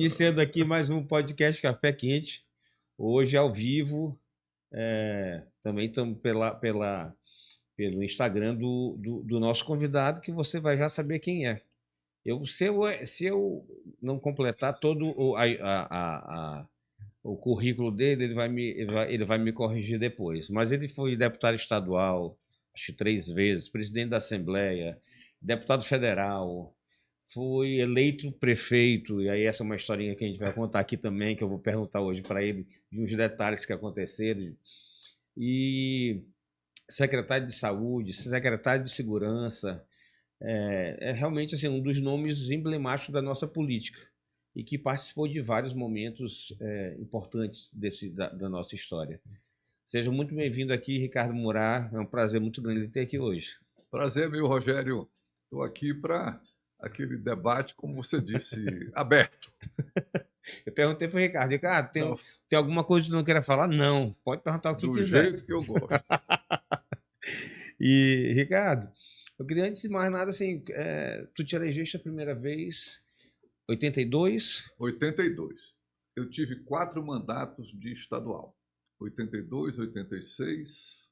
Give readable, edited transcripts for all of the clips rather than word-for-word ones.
Iniciando aqui mais um podcast Café Quente, hoje ao vivo, também estamos pelo Instagram do nosso convidado, que você vai já saber quem é. Se eu não completar todo o currículo dele, ele vai me corrigir depois. Mas ele foi deputado estadual, acho que 3 vezes, presidente da Assembleia, deputado federal, foi eleito prefeito, e aí essa é uma historinha que a gente vai contar aqui também, que eu vou perguntar hoje para ele, de uns detalhes que aconteceram. E secretário de Saúde, secretário de Segurança, é realmente assim, um dos nomes emblemáticos da nossa política e que participou de vários momentos importantes da nossa história. Seja muito bem-vindo aqui, Ricardo Murat. É um prazer muito grande ter aqui hoje. Prazer meu, Rogério. Estou aqui para aquele debate, como você disse, aberto. Eu perguntei para o Ricardo, tem alguma coisa que não queira falar? Não, pode perguntar o que quiser. Do jeito que eu gosto. E, Ricardo, eu queria, antes de mais nada, assim, tu te elegeste a primeira vez em 82? 82. Eu tive 4 mandatos de estadual. 82, 86,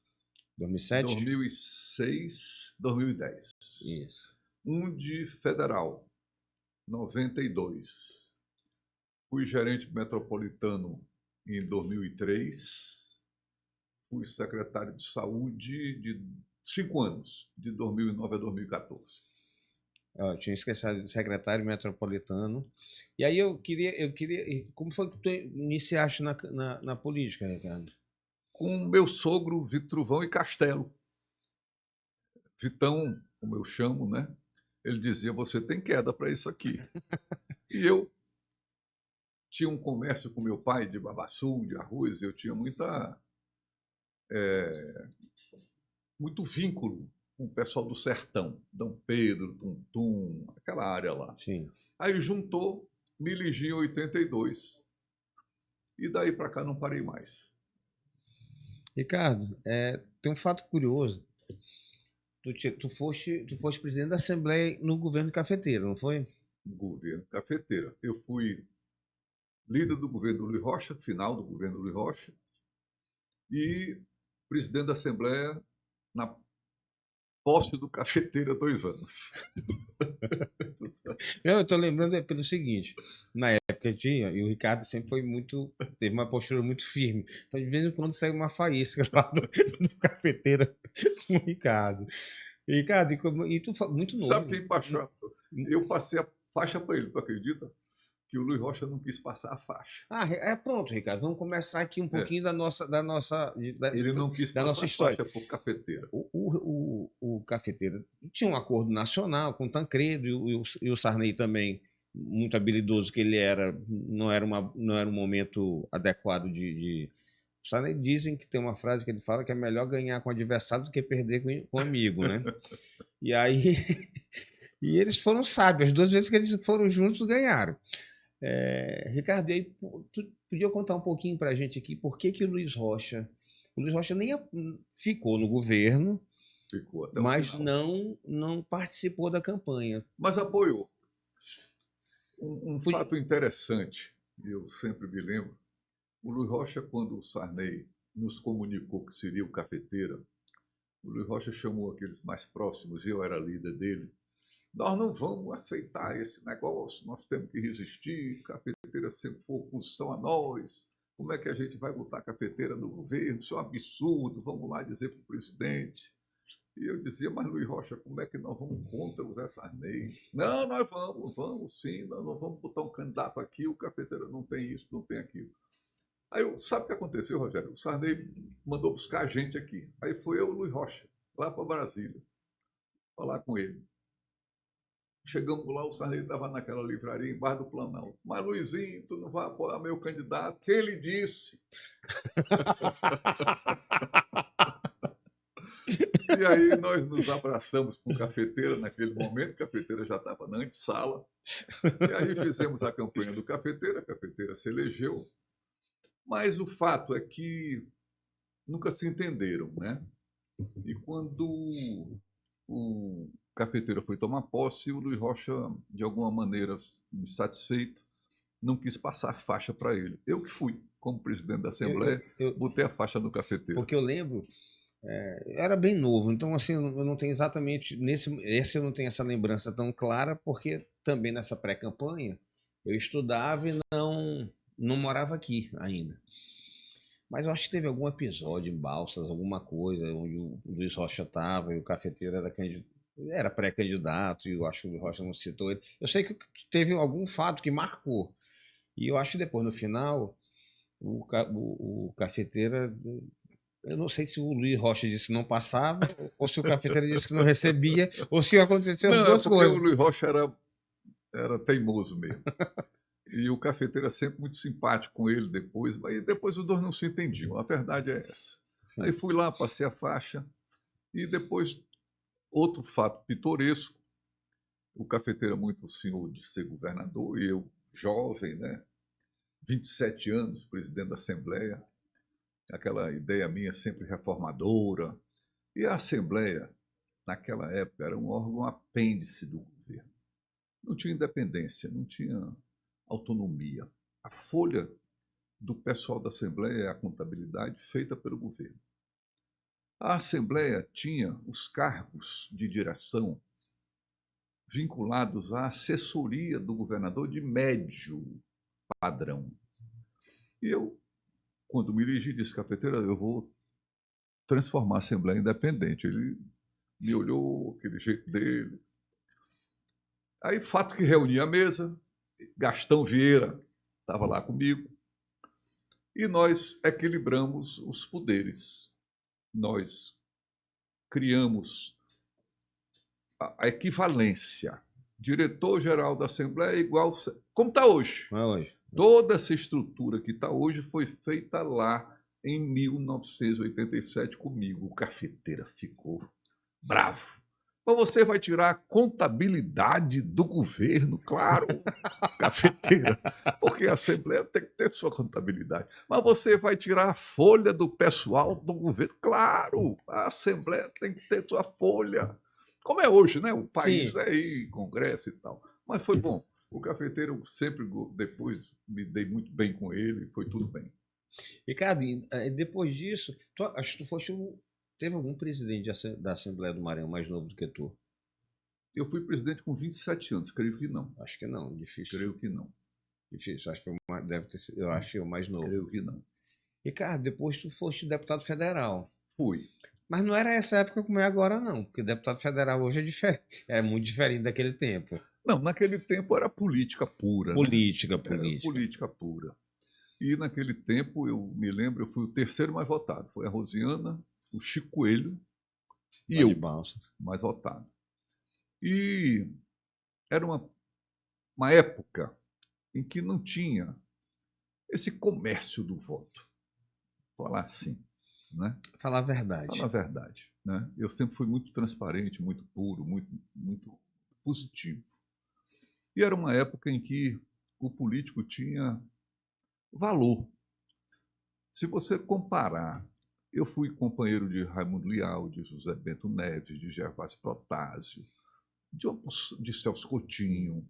2007? 2006, 2010. Isso. Um de federal, 92. Fui gerente metropolitano em 2003. Fui secretário de saúde de 5 anos, de 2009 a 2014. Eu tinha esquecido de secretário metropolitano. E aí eu queria. Como foi que tu iniciaste na política, Ricardo? Com meu sogro Vitruvão e Castelo. Vitão, como eu chamo, né? Ele dizia: você tem queda para isso aqui. E eu tinha um comércio com meu pai de babaçu, de arroz, eu tinha muito vínculo com o pessoal do sertão, D. Pedro, Tuntum, aquela área lá. Sim. Aí juntou, me elegi em 82 e daí para cá não parei mais. Ricardo, tem um fato curioso. Tu foste presidente da Assembleia no governo Cafeteiro, não foi? No governo Cafeteira. Eu fui líder do governo do Luiz Rocha, final do governo do Luiz Rocha, e presidente da Assembleia na posse do Cafeteira 2 anos. Eu estou lembrando pelo seguinte, na época tinha, e o Ricardo sempre teve uma postura muito firme, então de vez em quando sai uma faísca lá do Cafeteira com o Ricardo. Ricardo, e tu muito novo. Sabe quem passou? Eu passei a faixa para ele, tu acredita? Que o Luiz Rocha não quis passar a faixa. Pronto, Ricardo, vamos começar aqui um pouquinho da nossa Ele não quis da passar nossa a história. faixa para o Cafeteira. O Cafeteira tinha um acordo nacional com o Tancredo e o Sarney também, muito habilidoso que ele era, não era um momento adequado de... O Sarney dizem que tem uma frase que ele fala que é melhor ganhar com o adversário do que perder com o amigo, né? E aí... E eles foram sábios, as 2 vezes que eles foram juntos ganharam. Ricardo, aí, tu podia contar um pouquinho para a gente aqui por que o Luiz Rocha nem ficou no governo, ficou até mas o final. não participou da campanha. Mas apoiou. Um fato interessante, eu sempre me lembro, o Luiz Rocha, quando o Sarney nos comunicou que seria o Cafeteira, o Luiz Rocha chamou aqueles mais próximos, eu era líder dele. Nós não vamos aceitar esse negócio, nós temos que resistir, Cafeteira sempre foi oposição a nós, como é que a gente vai botar Cafeteira no governo? Isso é um absurdo, vamos lá dizer para o presidente. E eu dizia: mas Luiz Rocha, como é que nós vamos contra o Zé Sarney? Não, nós vamos sim, nós vamos botar um candidato aqui, o Cafeteira não tem isso, não tem aquilo. Aí, sabe o que aconteceu, Rogério? O Sarney mandou buscar a gente aqui. Aí foi eu e o Luiz Rocha, lá para Brasília, falar com ele. Chegamos lá, o Sarney estava naquela livraria embaixo do Planalto. Mas, Luizinho, tu não vai apoiar meu candidato? Que ele disse. E aí nós nos abraçamos com Cafeteira naquele momento, Cafeteira já estava na antessala. E aí fizemos a campanha do Cafeteira, a Cafeteira se elegeu. Mas o fato é que nunca se entenderam, né? E quando o Cafeteira foi tomar posse, o Luiz Rocha, de alguma maneira, insatisfeito, não quis passar a faixa para ele. Eu que fui, como presidente da Assembleia, botei a faixa no cafeteiro. Porque eu lembro, eu era bem novo, então assim, eu não tenho exatamente, esse eu não tenho essa lembrança tão clara, porque também nessa pré-campanha eu estudava e não morava aqui ainda. Mas eu acho que teve algum episódio em Balsas, alguma coisa, onde o Luiz Rocha estava e o cafeteiro era pré-candidato, e eu acho que o Luiz Rocha não citou ele. Eu sei que teve algum fato que marcou. E eu acho que depois, no final, o cafeteiro. Eu não sei se o Luiz Rocha disse que não passava, ou se o cafeteiro disse que não recebia, ou se aconteceu as Não, duas porque coisas. o Luiz Rocha era teimoso mesmo. E o cafeteiro é sempre muito simpático com ele depois, mas depois os dois não se entendiam. A verdade é essa. Sim. Aí fui lá, passei a faixa, e depois, outro fato pitoresco, o cafeteiro é muito senhor de ser governador, e eu, jovem, né? 27 anos, presidente da Assembleia, aquela ideia minha sempre reformadora. E a Assembleia, naquela época, era um órgão apêndice do governo. Não tinha independência, não tinha autonomia. A folha do pessoal da Assembleia é a contabilidade feita pelo governo. A Assembleia tinha os cargos de direção vinculados à assessoria do governador de médio padrão. E eu, quando me elegi, disse, cafeteira, eu vou transformar a Assembleia independente. Ele me olhou, aquele jeito dele. Aí, fato que reuni a mesa, Gastão Vieira estava lá comigo, e nós equilibramos os poderes. Nós criamos a equivalência. Diretor-geral da Assembleia é igual... Como está hoje. Hoje. Toda essa estrutura que está hoje foi feita lá em 1987 comigo. O cafeteira ficou bravo. Mas você vai tirar a contabilidade do governo? Claro, cafeteira, porque a Assembleia tem que ter sua contabilidade. Mas você vai tirar a folha do pessoal do governo? Claro, a Assembleia tem que ter sua folha. Como é hoje, né? O país Sim. é aí, Congresso e tal. Mas foi bom. O cafeteiro sempre, depois, me dei muito bem com ele, foi tudo bem. Ricardo, depois disso, acho que tu foste teve algum presidente da Assembleia do Maranhão mais novo do que tu? Eu fui presidente com 27 anos, creio que não. Acho que não, difícil. Creio que não. Difícil, acho que deve ter sido, eu acho que o mais novo. Creio que não. Ricardo, depois tu foste deputado federal. Fui. Mas não era essa época como é agora, não, porque deputado federal hoje é muito diferente daquele tempo. Não, naquele tempo era política pura. Política, né? política. Era política pura. E naquele tempo, eu me lembro, eu fui o terceiro mais votado. Foi a Rosiana, o Chico Coelho e eu, mais votado. E era uma época em que não tinha esse comércio do voto. Falar assim, né? Falar a verdade. Falar a verdade. Né? Eu sempre fui muito transparente, muito puro, muito positivo. E era uma época em que o político tinha valor. Se você comparar, eu fui companheiro de Raimundo Leal, de José Bento Neves, de Gervásio Protásio, de Celso Coutinho,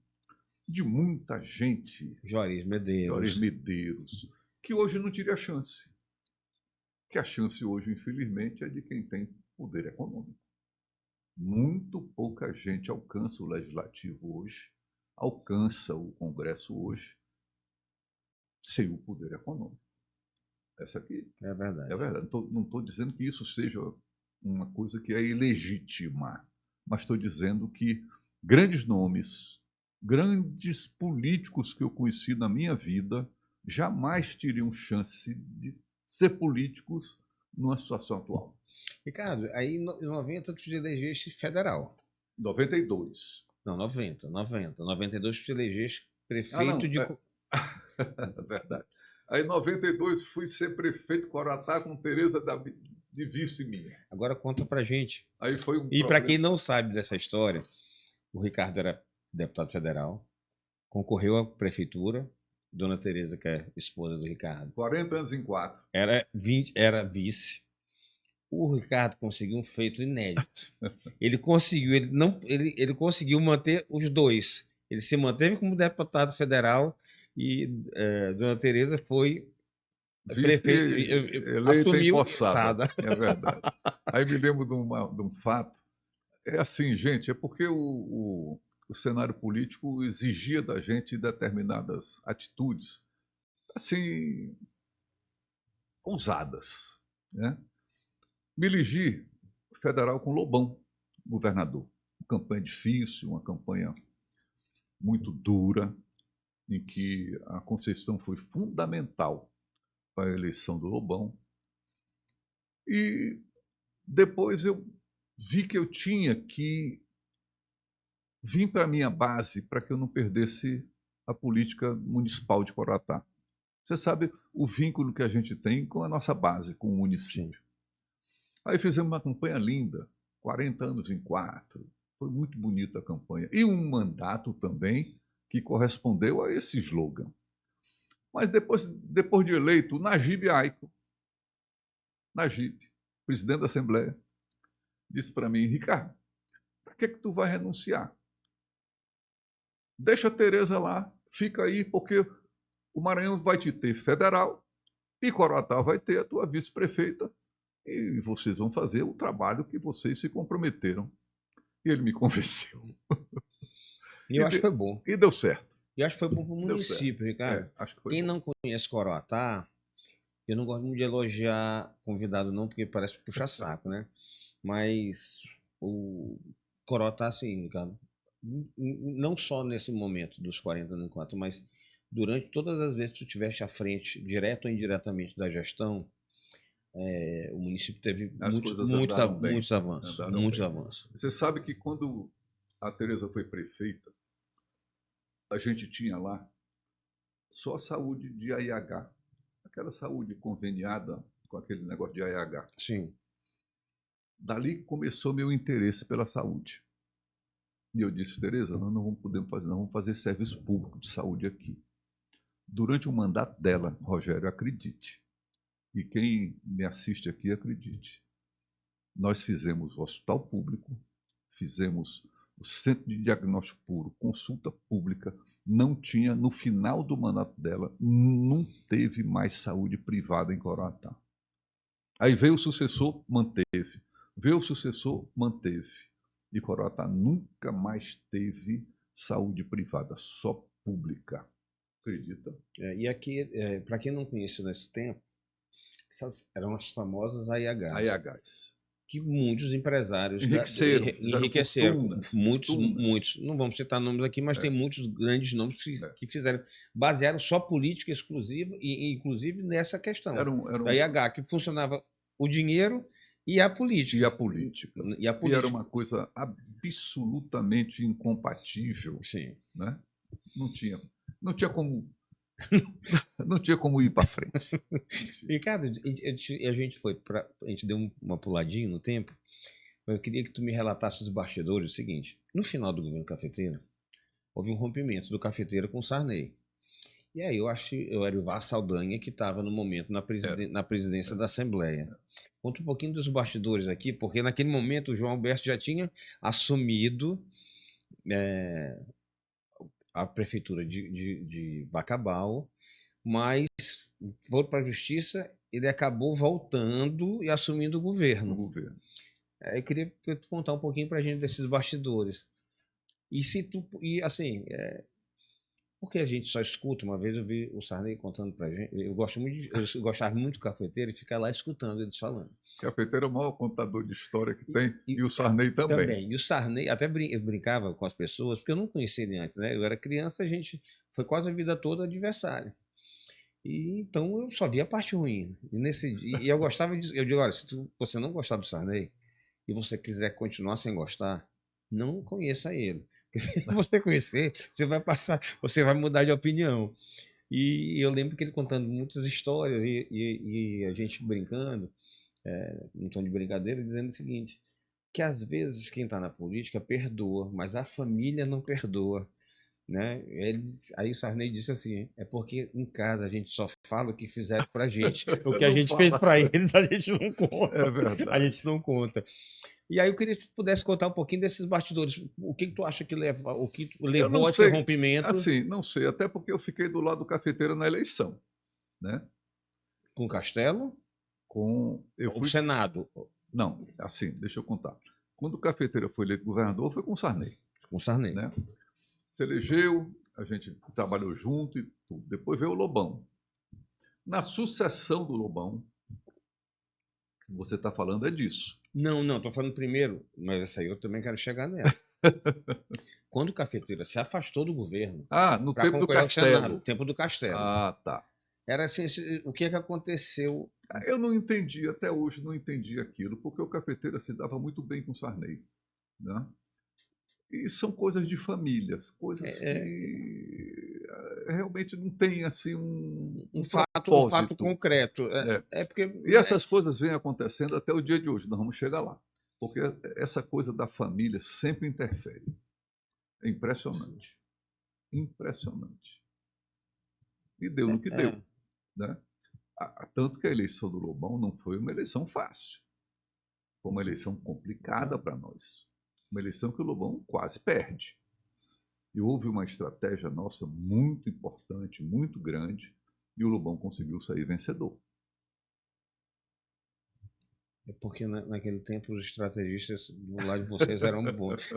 de muita gente. Juarez Medeiros. Que hoje não teria chance. Que a chance hoje, infelizmente, é de quem tem poder econômico. Muito pouca gente alcança o legislativo hoje, alcança o Congresso hoje, sem o poder econômico. Essa aqui é verdade. É verdade. Não estou dizendo que isso seja uma coisa que é ilegítima, mas estou dizendo que grandes nomes, grandes políticos que eu conheci na minha vida, jamais teriam chance de ser políticos numa situação atual. Ricardo, aí em 90 tu te elegeste federal. 92. Não, 90. 92 tu te elegeste prefeito de... Verdade. Aí em 92 fui ser prefeito de Coroatá com Tereza de vice minha. Agora conta pra gente. Aí foi e para quem não sabe dessa história, o Ricardo era deputado federal, concorreu à prefeitura, Dona Tereza, que é esposa do Ricardo. 40 anos em 4. Era vice. O Ricardo conseguiu um feito inédito. Ele conseguiu manter os dois. Ele se manteve como deputado federal E Dona Tereza foi eleita assumiu empossada. É verdade. Aí me lembro de um fato. É assim, gente, é porque o cenário político exigia da gente determinadas atitudes, assim, ousadas, né? Me elegi federal com Lobão, governador. Uma campanha difícil, uma campanha muito dura, em que a Conceição foi fundamental para a eleição do Lobão. E depois eu vi que eu tinha que vir para a minha base para que eu não perdesse a política municipal de Coroatá. Você sabe o vínculo que a gente tem com a nossa base, com o município. Sim. Aí fizemos uma campanha linda, 40 anos em 4. Foi muito bonita a campanha. E um mandato também que correspondeu a esse slogan. Mas depois de eleito, Najib Aico, presidente da Assembleia, disse para mim: Ricardo, para que tu vai renunciar? Deixa a Tereza lá, fica aí, porque o Maranhão vai te ter federal e Coroatá vai ter a tua vice-prefeita e vocês vão fazer o trabalho que vocês se comprometeram. E ele me convenceu. E eu acho que foi bom. E deu certo. E acho que foi bom para o município, Ricardo. Acho que foi Quem bom. não conhece Coroatá, eu não gosto muito de elogiar convidado não, porque parece puxa-saco, né? Mas o Coroatá, assim, Ricardo, não só nesse momento dos 40 anos em 4, mas durante todas as vezes que tu estiveste à frente, direto ou indiretamente, da gestão, o município teve muitos avanços. Você sabe que quando a Tereza foi prefeita, a gente tinha lá só a saúde de AIH, aquela saúde conveniada com aquele negócio de AIH. Sim. Dali começou meu interesse pela saúde. E eu disse: Tereza, nós não vamos poder fazer, nós vamos fazer serviço público de saúde aqui. Durante o mandato dela, Rogério, acredite, e quem me assiste aqui acredite, nós fizemos o hospital público, fizemos o centro de diagnóstico puro, consulta pública, não tinha, no final do mandato dela, não teve mais saúde privada em Coroatá. Aí veio o sucessor, manteve. Veio o sucessor, manteve. E Coroatá nunca mais teve saúde privada, só pública. Acredita? E aqui, para quem não conheceu nesse tempo, essas eram as famosas AIHs. AIHs. Que muitos empresários enriqueceram. Muitos. Não vamos citar nomes aqui, mas tem muitos grandes nomes que fizeram. Basearam só política exclusiva, e inclusive nessa questão. Da AIH, que funcionava o dinheiro e a política. E era uma coisa absolutamente incompatível. Sim. Né? Não tinha como. Não tinha como ir para frente. Ricardo, a gente deu uma puladinha no tempo. Eu queria que tu me relatasse os bastidores. O seguinte: no final do governo Cafeteiro, houve um rompimento do Cafeteiro com o Sarney. E aí eu acho que o Erivar Saldanha que estava no momento na presidência da Assembleia. Conta um pouquinho dos bastidores aqui, porque naquele momento o João Alberto já tinha assumido a prefeitura de Bacabal, mas foi para a justiça, ele acabou voltando e assumindo o governo. Eu queria que tu contar um pouquinho para a gente desses bastidores. Porque a gente só escuta. Uma vez eu vi o Sarney contando pra gente. Eu gostava muito do Cafeteiro e ficar lá escutando eles falando. O Cafeteiro é o maior contador de história que tem, e o Sarney também. E o Sarney, até eu brincava com as pessoas, porque eu não conhecia ele antes, né? Eu era criança, a gente foi quase a vida toda adversário. E então eu só via a parte ruim. E eu gostava disso. Eu digo: olha, se você não gostar do Sarney e você quiser continuar sem gostar, não conheça ele. Porque se você conhecer, você vai mudar de opinião. E eu lembro que ele contando muitas histórias e a gente brincando, num tom de brincadeira, dizendo o seguinte: que às vezes quem está na política perdoa, mas a família não perdoa. Né? Aí o Sarney disse assim: é porque em casa a gente só fala o que fizeram para a gente. O que a Não gente fala. fez para eles, a gente não conta. É verdade. A gente não conta. E aí eu queria que tu pudesse contar um pouquinho desses bastidores. O que tu acha que Eu levou não a esse sei, rompimento assim, não sei, até porque eu fiquei do lado do Cafeteira na eleição, né? com o Castelo Eu ou o fui, Senado? não, assim, deixa eu contar. Quando o Cafeteira foi eleito governador, foi com o Sarney, Com o Sarney. né? Se elegeu, a gente trabalhou junto e tudo. Depois veio o Lobão. Na sucessão do Lobão, que você está falando é disso. Não, estou falando primeiro, mas essa aí eu também quero chegar nela. Quando o Cafeteira se afastou do governo No para tempo do concorrer ao Senado, Castelo. tempo do Castelo, Tá. era assim, o que aconteceu? Eu não entendi, até hoje não entendi aquilo, porque o Cafeteira se dava muito bem com o Sarney, né? E são coisas de famílias, coisas que realmente não tem assim um fato propósito. concreto. Porque E essas coisas vêm acontecendo até o dia de hoje, nós vamos chegar lá. Porque essa coisa da família sempre interfere. É impressionante. Impressionante. E deu no que deu, né? Tanto que a eleição do Lobão não foi uma eleição fácil. Foi uma eleição complicada para nós. Uma eleição que o Lobão quase perde. E houve uma estratégia nossa muito importante, muito grande, e o Lobão conseguiu sair vencedor. É porque naquele tempo os estrategistas do lado de vocês eram bons,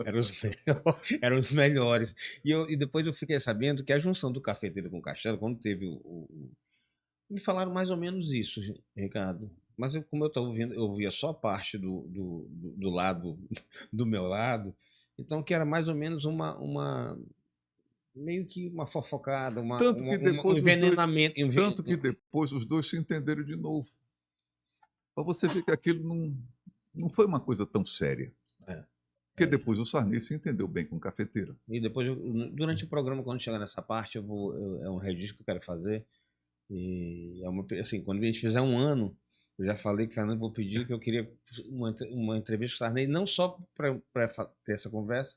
eram os melhores. E depois eu fiquei sabendo que a junção do Cafeteiro com o Castelo, quando teve me falaram mais ou menos isso, Ricardo. Mas como eu estava ouvindo, eu ouvia só parte do lado, do meu lado, então que era mais ou menos meio que uma fofocada, um envenenamento. Tanto que depois os dois se entenderam de novo. Para você ver que aquilo não foi uma coisa tão séria. Porque depois o Sarney se entendeu bem com o Cafeteira. E depois, durante o programa, quando chegar nessa parte, é um registro que eu quero fazer. E assim, quando a gente fizer um ano, eu já falei que Fernando vou pedir que eu queria uma entrevista com o Sarney, não só para ter essa conversa,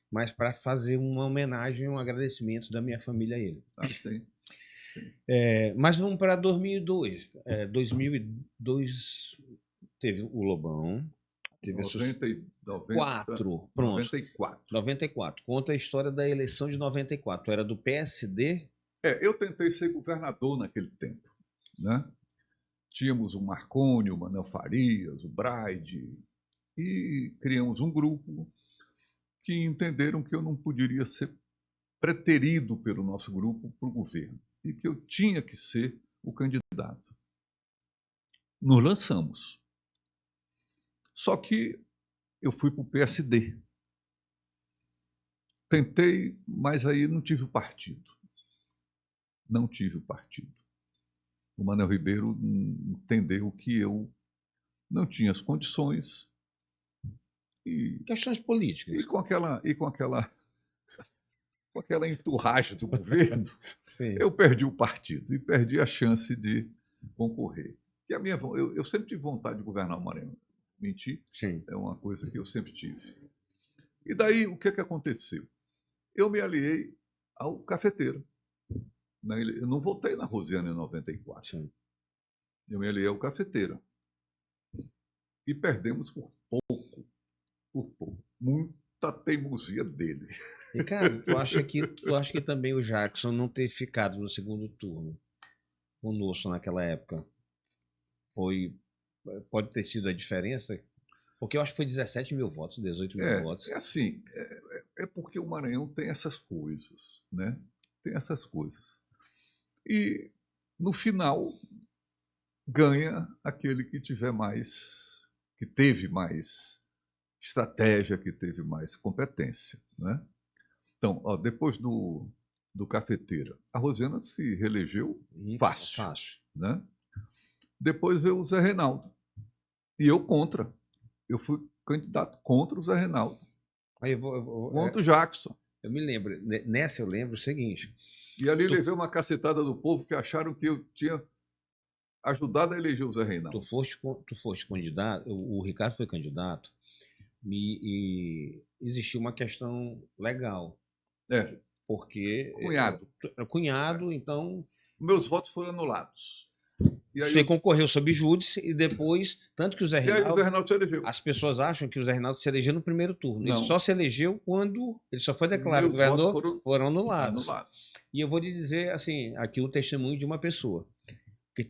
mas para fazer uma homenagem, um agradecimento da minha família a ele. Sim. Sim. Mas vamos para 2002. 2002 teve o Lobão. Teve 94. Pronto. 94. Conta a história da eleição de 94. Era do PSD? Eu tentei ser governador naquele tempo, né? Tínhamos o Marconi, o Manuel Farias, o Braide, e criamos um grupo que entenderam que eu não poderia ser preterido pelo nosso grupo para o governo e que eu tinha que ser o candidato. Nos lançamos. Só que eu fui para o PSD. Tentei, mas aí não tive o partido. Não tive o partido. O Manuel Ribeiro entendeu que eu não tinha as condições. Questões políticas. E com aquela enturragem do governo, eu perdi o partido e perdi a chance de concorrer. Que eu sempre tive vontade de governar o Maranhão. Mentir é uma coisa que eu sempre tive. E daí, o que aconteceu? Eu me aliei ao Cafeteiro. Eu não votei na Rosiana em 94. Sim. Eu me aliei ao Cafeteiro. E perdemos por pouco. Por pouco. Muita teimosia dele. E, cara, tu acha que também o Jackson não ter ficado no segundo turno conosco naquela época pode ter sido a diferença? Porque eu acho que foi 17 mil votos, 18 mil votos. É assim, é porque o Maranhão tem essas coisas, né? Tem essas coisas. E, no final, ganha aquele que teve mais estratégia, que teve mais competência, né? Então, depois do Cafeteira, a Rosiana se reelegeu fácil. Né? Depois veio o Zé Reinaldo. E eu contra. Eu fui candidato contra o Zé Reinaldo. Contra o Jackson. Eu me lembro. Nessa eu lembro o seguinte. E ali levei uma cacetada do povo que acharam que eu tinha ajudado a eleger o Zé Reinaldo. Tu foste candidato, o Ricardo foi candidato, e existiu uma questão legal. Porque cunhado. Cunhado, então meus votos foram anulados. E aí Você concorreu sob júdice e depois, tanto que o Zé e aí o Reinaldo, Zé Reinaldo se elegeu. as pessoas acham que o Zé Reinaldo se elegeu no primeiro turno. Ele Não. só se elegeu quando ele só foi declarado Meus votos governador, foram anulados. anulados. E eu vou lhe dizer, assim, aqui o testemunho de uma pessoa que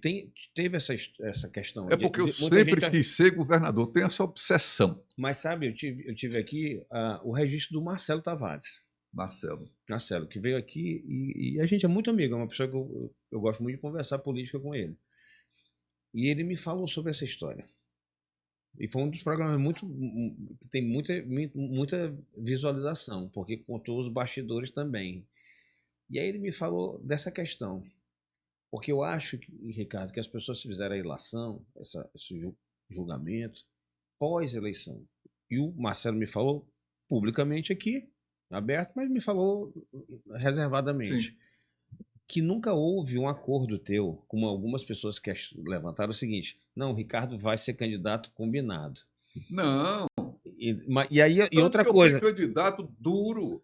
teve essa questão. É porque eu muita sempre gente- quis ser governador, tenho essa obsessão, Mas sabe, eu tive aqui o registro do Marcelo Tavares. Marcelo. Marcelo, que veio aqui e a gente é muito amigo, é uma pessoa que eu gosto muito de conversar política com ele. E ele me falou sobre essa história. E foi um dos programas que tem muita visualização, porque contou os bastidores também. E aí ele me falou dessa questão. Porque eu acho, Ricardo, que as pessoas fizeram a ilação, esse julgamento, pós-eleição. E o Marcelo me falou publicamente aqui, aberto, mas me falou reservadamente. Sim. Que nunca houve um acordo teu, como algumas pessoas que levantaram o seguinte: não, o Ricardo vai ser candidato combinado. Não. E aí, e outra coisa. Eu fui candidato duro.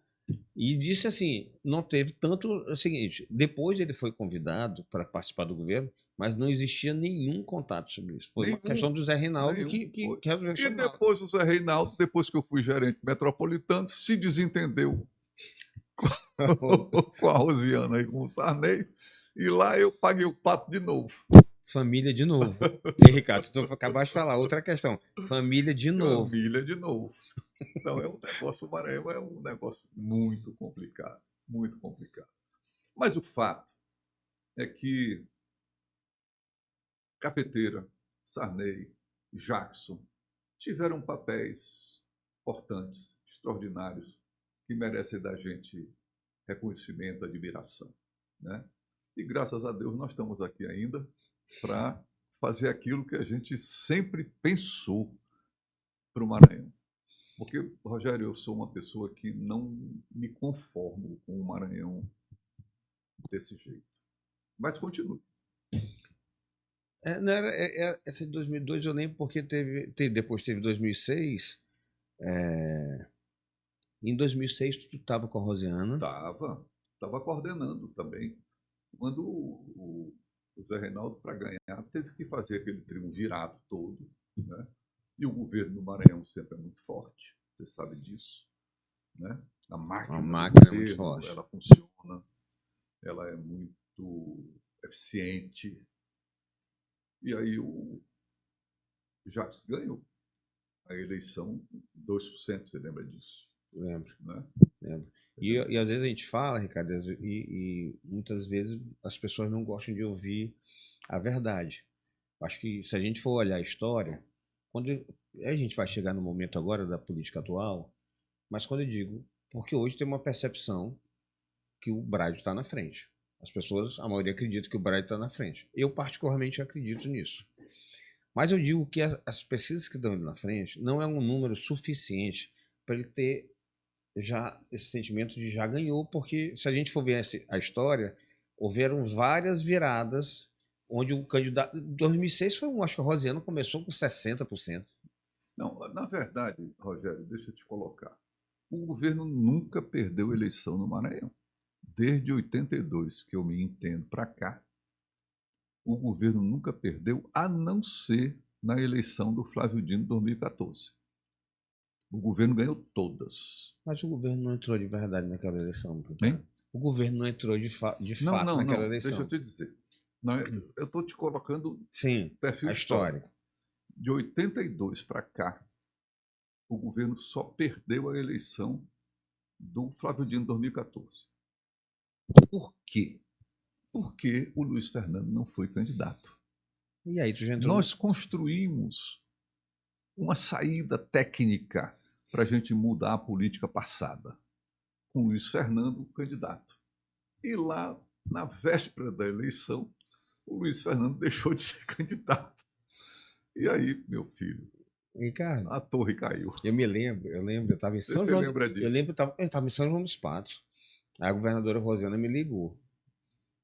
E disse assim: não teve tanto. É o seguinte, depois ele foi convidado para participar do governo, mas não existia nenhum contato sobre isso. Foi uma questão do Zé Reinaldo que resolveu E chamar. depois o Zé Reinaldo, depois que eu fui gerente metropolitano, se desentendeu com a Rosiana e com o Sarney, e lá eu paguei o pato de novo. Família de novo. E, Ricardo, tu acabaste de falar, outra questão. Família de novo. Família de novo. Então é um negócio, o Maranhão é um negócio muito complicado, muito complicado. Mas o fato é que Cafeteira, Sarney, Jackson tiveram papéis importantes, extraordinários, que merecem da gente reconhecimento, admiração, né? E graças a Deus nós estamos aqui ainda para fazer aquilo que a gente sempre pensou para o Maranhão. Porque, Rogério, eu sou uma pessoa que não me conformo com o Maranhão desse jeito. Mas continue. Não era, essa de 2002 eu lembro porque depois teve 2006. Em 2006 tu estava com a Rosiana. Estava coordenando também. Quando o Zé Reinaldo, para ganhar, teve que fazer aquele triunvirato todo, né? E o governo do Maranhão sempre é muito forte, você sabe disso, né? A máquina do governo, é muito forte. ela funciona, ela é muito eficiente. E aí o Jacques ganhou a eleição 2%, você lembra disso? Lembro. Né? Lembro. E às vezes a gente fala, Ricardo, e muitas vezes as pessoas não gostam de ouvir a verdade. Acho que se a gente for olhar a história, quando a gente vai chegar no momento agora da política atual, mas quando eu digo, porque hoje tem uma percepção que o Braille está na frente. As pessoas, a maioria acredita que o Braille está na frente. Eu particularmente acredito nisso. Mas eu digo que as pesquisas que estão indo na frente não é um número suficiente para ele ter já esse sentimento de já ganhou, porque se a gente for ver a história, houveram várias viradas onde o candidato... 2006 foi acho que a Rosiana começou com 60%. Não, na verdade, Rogério, deixa eu te colocar. O governo nunca perdeu eleição no Maranhão. Desde 82, que eu me entendo para cá, o governo nunca perdeu, a não ser na eleição do Flávio Dino em 2014. O governo ganhou todas. Mas o governo não entrou de verdade naquela eleição. Hein? O governo não entrou de fato naquela eleição. Deixa eu te dizer. Não, eu estou te colocando perfil histórico. De 82 para cá, o governo só perdeu a eleição do Flávio Dino em 2014. Por quê? Porque o Luiz Fernando não foi candidato. E aí, tu já entrou... Nós construímos uma saída técnica para a gente mudar a política passada, com o Luiz Fernando candidato. E lá, na véspera da eleição, o Luiz Fernando deixou de ser candidato. E aí, meu filho, Ricardo, a torre caiu. Eu estava em São João. Lembra disso? Eu lembro, eu estava em São João dos Patos. A governadora Rosiana me ligou.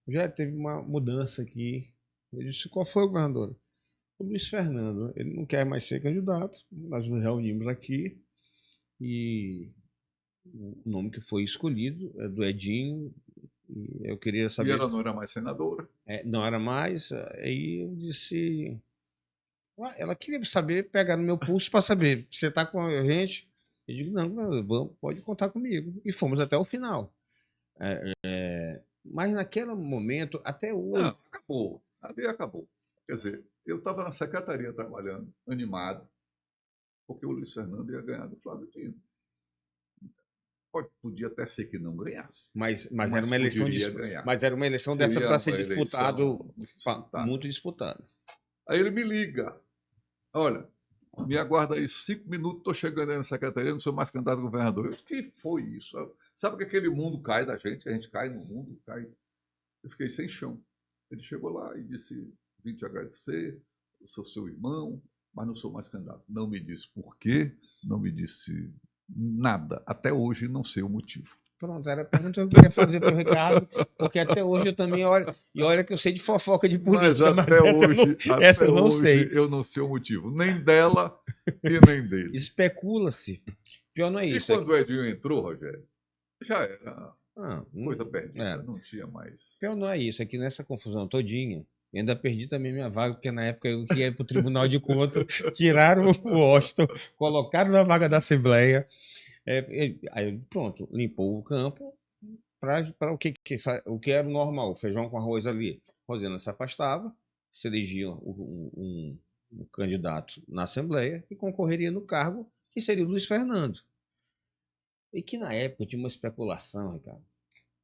Já teve uma mudança aqui. Eu disse, qual foi, governadora? O Luiz Fernando, ele não quer mais ser candidato. Nós nos reunimos aqui e o nome que foi escolhido é do Edinho. E eu queria saber... E ela não era mais senadora? Não era mais. Aí eu disse... Ela queria saber, pegar no meu pulso para saber, você está com a gente? Eu digo, não, pode contar comigo. E fomos até o final. Mas naquele momento, até hoje... Não, acabou. Ali acabou. Quer dizer, eu estava na secretaria trabalhando, animado, porque o Luiz Fernando ia ganhar do Flávio Dino. Podia até ser que não ganhasse. Mas era uma eleição mas era uma eleição dessa para ser disputado, muito disputado. Aí ele me liga. Olha, me aguarda aí 5 minutos, estou chegando aí na secretaria, não sou mais candidato a governador. O que foi isso? Sabe que aquele mundo cai da gente, a gente cai no mundo, cai. Eu fiquei sem chão. Ele chegou lá e disse, vim te agradecer, eu sou seu irmão, mas não sou mais candidato. Não me disse por quê, não me disse nada. Até hoje não sei o motivo. Pronto, era a pergunta que eu queria fazer para o Ricardo, porque até hoje eu também olho, e olha que eu sei de fofoca de política, mas até hoje, essa eu não sei. Eu não sei o motivo, nem dela e nem dele. Especula-se. Pior não é isso. E quando o Edinho entrou, Rogério, já era coisa perdida, não tinha mais. Pior não é isso, é que nessa confusão todinha, eu ainda perdi também minha vaga, porque na época eu ia para o Tribunal de Contas, tiraram o Washington, colocaram na vaga da Assembleia. Aí pronto, limpou o campo para o que era o normal, feijão com arroz ali. Rosena se afastava, se elegia um candidato na Assembleia e concorreria no cargo, que seria o Luiz Fernando. E que na época tinha uma especulação, Ricardo.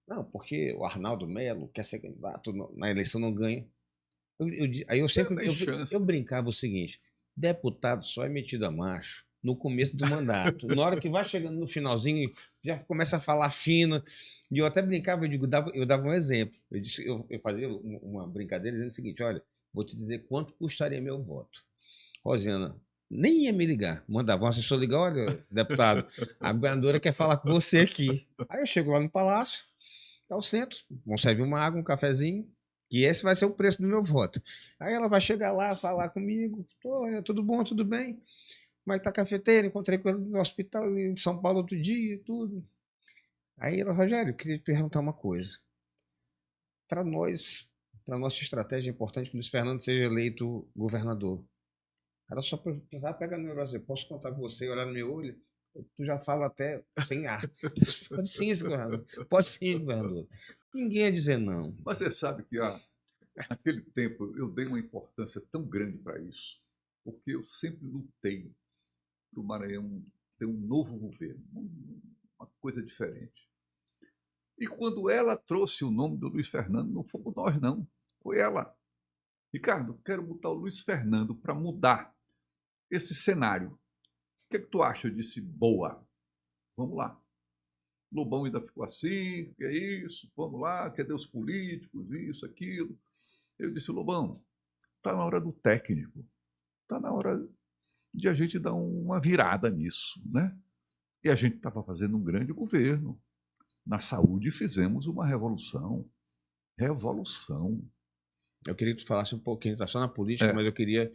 Não, porque o Arnaldo Melo quer ser candidato, na eleição não ganha. Aí eu brincava o seguinte, deputado só é metido a macho no começo do mandato. Na hora que vai chegando no finalzinho, já começa a falar fino. E eu até brincava, eu dava um exemplo. Eu fazia uma brincadeira dizendo o seguinte, olha, vou te dizer quanto custaria meu voto. Rosena nem ia me ligar. Mandava um assessor ligar, olha, deputado, a governadora quer falar com você aqui. Aí eu chego lá no palácio, tá ao centro, vão servir uma água, um cafezinho, que esse vai ser o preço do meu voto. Aí ela vai chegar lá, falar comigo, tudo bom, tudo bem? Mas tá cafeteira, encontrei com ele no hospital em São Paulo outro dia e tudo. Aí ela, Rogério, eu queria te perguntar uma coisa. Para nós, para nossa estratégia é importante que o Luiz Fernando seja eleito governador. Ela só precisava pegar no negócio, posso contar com você, olhar no meu olho? Tu já fala até sem ar. Pode sim, governador. Pode sim, governador. Ninguém ia dizer não. Mas você sabe que naquele tempo eu dei uma importância tão grande para isso, porque eu sempre lutei para o Maranhão ter um novo governo, uma coisa diferente. E quando ela trouxe o nome do Luiz Fernando, não fomos nós, não. Foi ela. Ricardo, quero botar o Luiz Fernando para mudar esse cenário. O que é que tu acha? Eu disse, boa. Vamos lá. Lobão ainda ficou assim, que é isso? Vamos lá, cadê os políticos, isso, aquilo. Eu disse, Lobão, está na hora do técnico. Está na hora de a gente dar uma virada nisso, né? E a gente estava fazendo um grande governo. Na saúde fizemos uma revolução. Revolução. Eu queria que tu falasse um pouquinho, tá só na política, mas eu queria...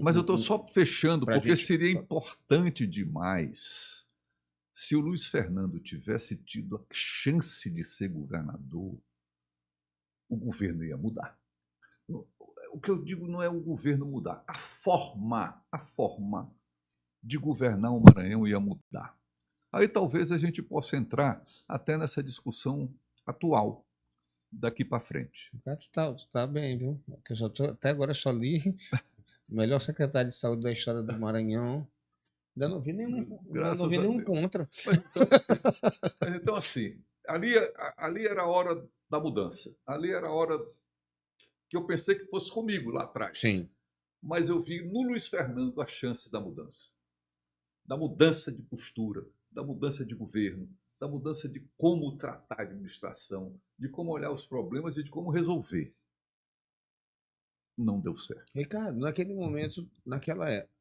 Mas eu estou só fechando, porque seria importante demais se o Luiz Fernando tivesse tido a chance de ser governador, o governo ia mudar. O que eu digo não é o governo mudar, a forma de governar o Maranhão ia mudar. Aí talvez a gente possa entrar até nessa discussão atual, daqui para frente. Tá bem, viu? Até agora só li o melhor secretário de saúde da história do Maranhão. Ainda não vi nenhum contra. Mas então, assim, ali era a hora da mudança. Ali era a hora que eu pensei que fosse comigo lá atrás. Sim. Mas eu vi no Luiz Fernando a chance da mudança de postura, da mudança de governo, da mudança de como tratar a administração, de como olhar os problemas e de como resolver. Não deu certo. Ricardo, naquele momento, naquela época,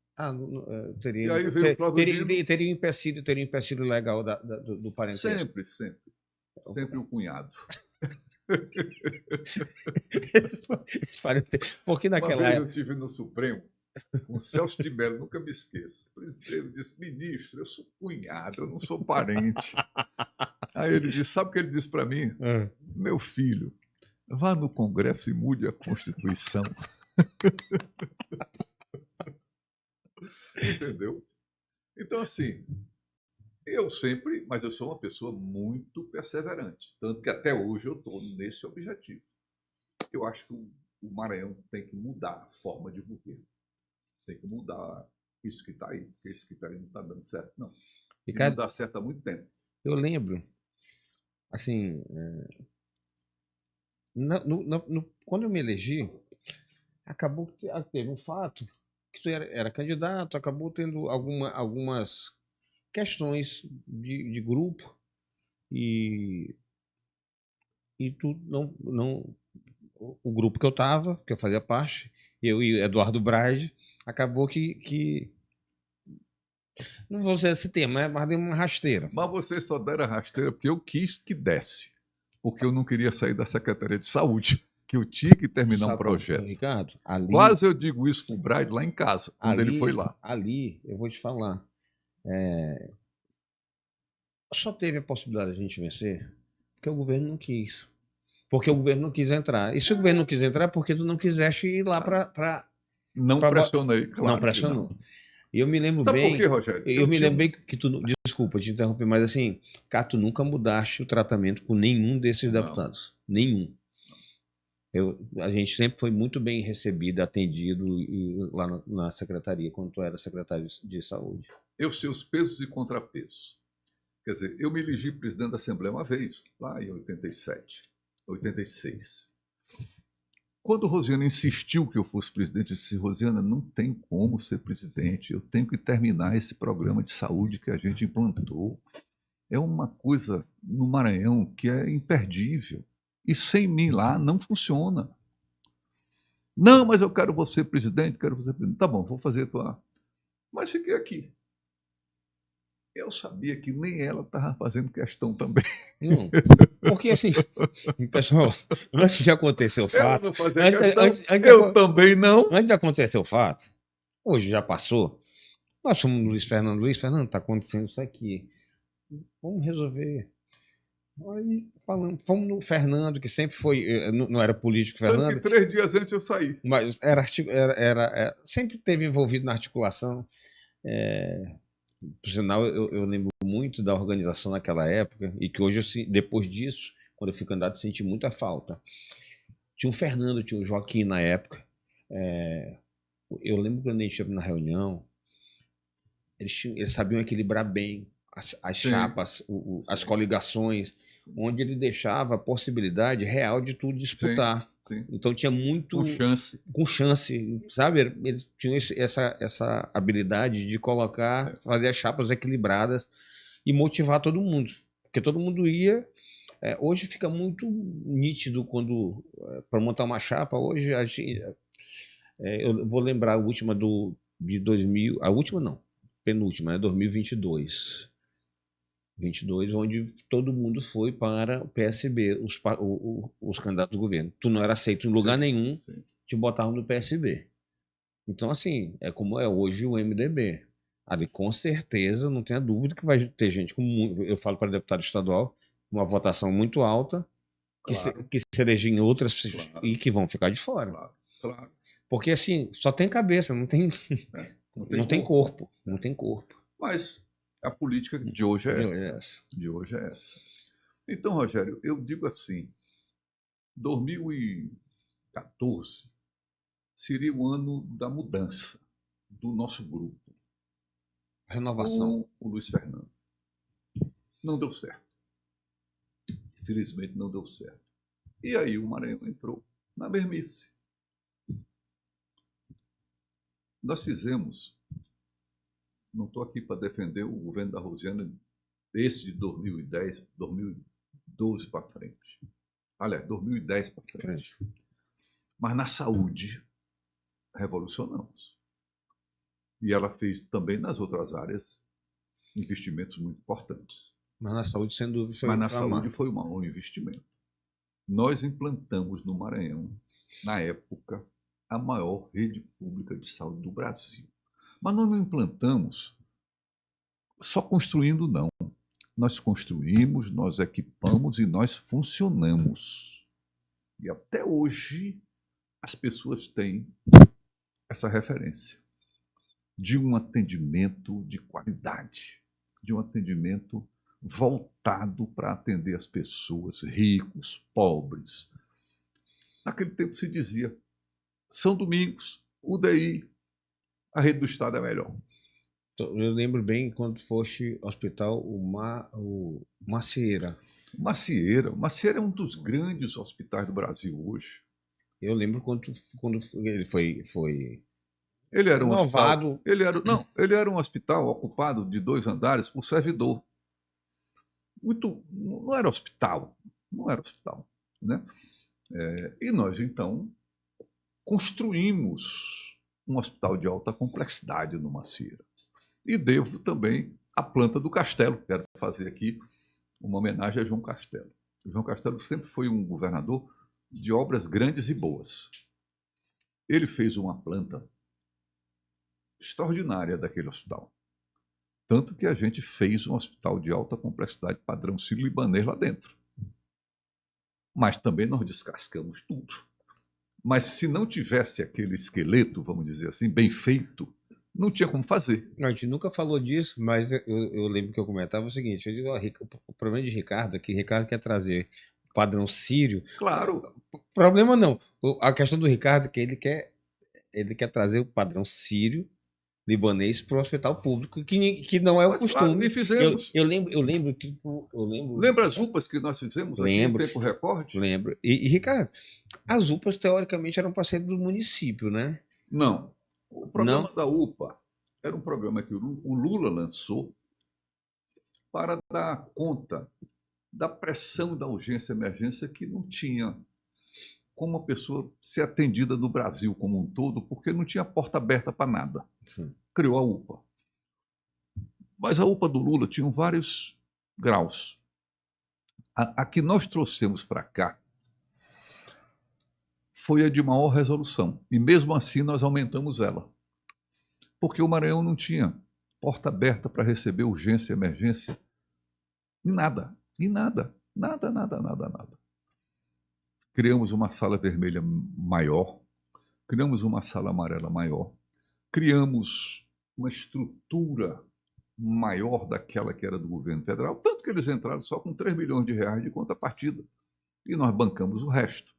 teria, e aí veio o Flávio Dino. Teria um empecilho legal do parentesco. Sempre o cunhado. Porque naquela época eu estive no Supremo com Celso de Mello, nunca me esqueço. O presidente disse, ministro, eu sou cunhado, eu não sou parente. Aí ele disse, sabe o que ele disse para mim? Meu filho, vá no Congresso e mude a Constituição. Entendeu? Então, assim, mas eu sou uma pessoa muito perseverante. Tanto que até hoje eu estou nesse objetivo. Eu acho que o Maranhão tem que mudar a forma de governo. Tem que mudar isso que está aí, porque isso que está aí não está dando certo, não. E não dá certo há muito tempo. Eu lembro, assim, quando eu me elegi, acabou que teve um fato que tu era candidato, acabou tendo algumas questões de grupo e, e tu não o grupo que eu estava, que eu fazia parte, eu e Eduardo Braide, acabou que não vou usar esse termo, mas deu uma rasteira. Mas vocês só deram a rasteira porque eu quis que desse. Porque eu não queria sair da Secretaria de Saúde, que eu tinha que terminar um projeto. Ricardo, Quase eu digo isso pro Braide lá em casa, quando ele foi lá. Ali, eu vou te falar, só teve a possibilidade de a gente vencer porque o governo não quis. Porque o governo não quis entrar. E se o governo não quis entrar, é porque tu não quiseste ir lá para. Não pressionei, claro. Não pressionou. E eu me lembro Sabe bem. Por quê, Rogério? Eu me lembro bem que tu. Desculpa te interromper, mas assim, cara, tu nunca mudaste o tratamento com nenhum desses deputados. Nenhum. A gente sempre foi muito bem recebido, atendido lá na secretaria, quando tu era secretário de saúde. Eu sei os pesos e contrapesos. Quer dizer, eu me elegi presidente da Assembleia uma vez, lá em 87, 86. Quando Rosiana insistiu que eu fosse presidente, eu disse: Rosiana, não tem como ser presidente, eu tenho que terminar esse programa de saúde que a gente implantou. É uma coisa no Maranhão que é imperdível. E sem mim lá não funciona. Não, mas eu quero você presidente, quero você presidente. Tá bom, vou fazer a tua. Mas fiquei aqui. Eu sabia que nem ela estava fazendo questão também. Não, porque assim, pessoal, antes de acontecer o fato, eu também não. Antes de acontecer o fato, hoje já passou. Nós somos Luiz Fernando, está acontecendo isso aqui. Vamos resolver. Aí fomos no Fernando, que sempre foi, não era político, Fernando. Tanto que 3 dias antes eu saí. Mas sempre esteve envolvido na articulação. Por sinal, eu lembro muito da organização naquela época, e que hoje, depois disso, quando eu fui candidato, senti muita falta. Tinha o Fernando, tinha o Joaquim na época. Eu lembro quando a gente esteve na reunião, eles sabiam equilibrar bem as chapas, as coligações, onde ele deixava a possibilidade real de tudo disputar. Sim. Então tinha muito. Com chance, sabe? Eles tinham essa habilidade de colocar, fazer as chapas equilibradas e motivar todo mundo. Porque todo mundo ia. Hoje fica muito nítido quando. Para montar uma chapa, hoje eu vou lembrar a última de 2000. A última não, penúltima, 2022. 22, onde todo mundo foi para o PSB, os candidatos do governo. Tu não era aceito em lugar nenhum, te botavam no PSB. Então, assim, é como é hoje o MDB. Ali, com certeza, não tenha dúvida que vai ter gente, eu falo para deputado estadual, uma votação muito alta, que se elege em outras e que vão ficar de fora. Claro. Porque, assim, só tem cabeça, não tem corpo. Não tem corpo. Mas a política de hoje é essa. De hoje é essa. Então, Rogério, eu digo assim, 2014 seria o ano da mudança do nosso grupo. Renovação. Com o Luiz Fernando. Não deu certo. Infelizmente não deu certo. E aí o Maranhão entrou na mesmice. Nós fizemos, não estou aqui para defender o governo da Rosiana, esse de 2010, 2012 para frente. Aliás, 2010 para frente. Mas na saúde, revolucionamos. E ela fez também nas outras áreas investimentos muito importantes. Mas na saúde, sem dúvida, foi um investimento. Nós implantamos no Maranhão, na época, a maior rede pública de saúde do Brasil. Mas nós não implantamos só construindo, não. Nós construímos, nós equipamos e nós funcionamos. E até hoje as pessoas têm essa referência de um atendimento de qualidade, de um atendimento voltado para atender as pessoas, ricos, pobres. Naquele tempo se dizia, São Domingos, UDI, a rede do Estado é melhor. Eu lembro bem quando foste ao hospital o Macieira. Macieira é um dos grandes hospitais do Brasil hoje. Eu lembro quando ele foi Ele era um renovado. hospital. Ele era um hospital ocupado de 2 andares por servidor. Não era hospital. Né? E nós, então, construímos um hospital de alta complexidade no Macieira. E devo também a planta do Castelo. Quero fazer aqui uma homenagem a João Castelo. João Castelo sempre foi um governador de obras grandes e boas. Ele fez uma planta extraordinária daquele hospital. Tanto que a gente fez um hospital de alta complexidade padrão sírio-libanês lá dentro. Mas também nós descascamos tudo. Mas se não tivesse aquele esqueleto, vamos dizer assim, bem feito, não tinha como fazer. A gente nunca falou disso, mas eu lembro que eu comentava o seguinte, eu digo, o problema de Ricardo é que Ricardo quer trazer o padrão sírio. Claro. Problema não. A questão do Ricardo é que ele quer trazer o padrão sírio libanês para o hospital público, que não é o costume. Claro, e fizemos. Eu lembro que... Lembra as UPAs que nós fizemos aqui em tempo recorde? Lembro. E, Ricardo, as UPAs, teoricamente, eram para ser do município, né? Não. O programa da UPA era um programa que o Lula lançou para dar conta da pressão da urgência e emergência que não tinha como a pessoa ser atendida no Brasil como um todo, porque não tinha porta aberta para nada. Sim. Criou a UPA. Mas a UPA do Lula tinha vários graus. A que nós trouxemos para cá foi a de maior resolução. E mesmo assim nós aumentamos ela. Porque o Maranhão não tinha porta aberta para receber urgência e emergência. Nada. Nada. Criamos uma sala vermelha maior, criamos uma sala amarela maior, criamos uma estrutura maior daquela que era do governo federal, tanto que eles entraram só com 3 milhões de reais de contrapartida. E nós bancamos o resto.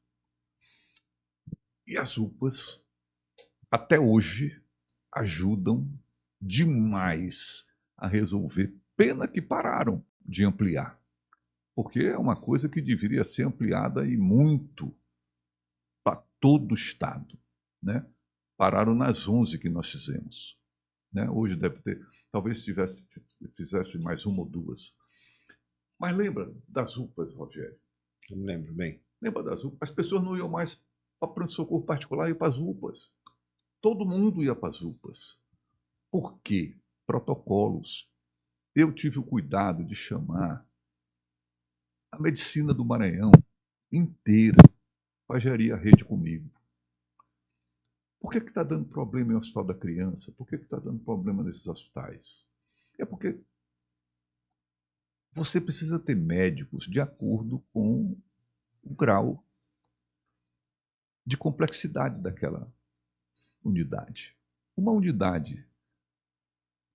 E as UPAs, até hoje, ajudam demais a resolver. Pena que pararam de ampliar, porque é uma coisa que deveria ser ampliada e muito para todo o Estado. Né? Pararam nas 11 que nós fizemos. Né? Hoje deve ter, talvez fizesse mais uma ou duas. Mas lembra das UPAs, Rogério? Eu me lembro bem. Lembra das UPAs? As pessoas não iam mais para pronto-socorro particular, iam para as UPAs. Todo mundo ia para as UPAs. Por quê? Protocolos. Eu tive o cuidado de chamar a medicina do Maranhão inteira para gerir a rede comigo. Por que está dando problema em Hospital da Criança? Por que está dando problema nesses hospitais? É porque você precisa ter médicos de acordo com o grau de complexidade daquela unidade. Uma unidade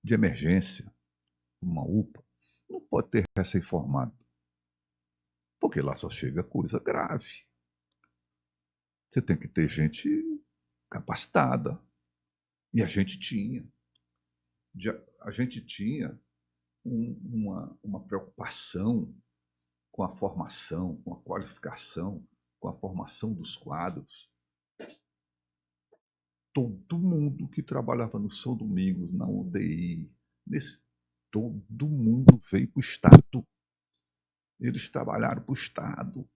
de emergência, uma UPA, não pode ter recém-formado, porque lá só chega coisa grave. Você tem que ter gente capacitada. E a gente tinha. A gente tinha uma preocupação com a formação, com a qualificação, com a formação dos quadros. Todo mundo que trabalhava no São Domingos, na UDI, todo mundo veio para o Estado. Eles trabalharam para o Estado.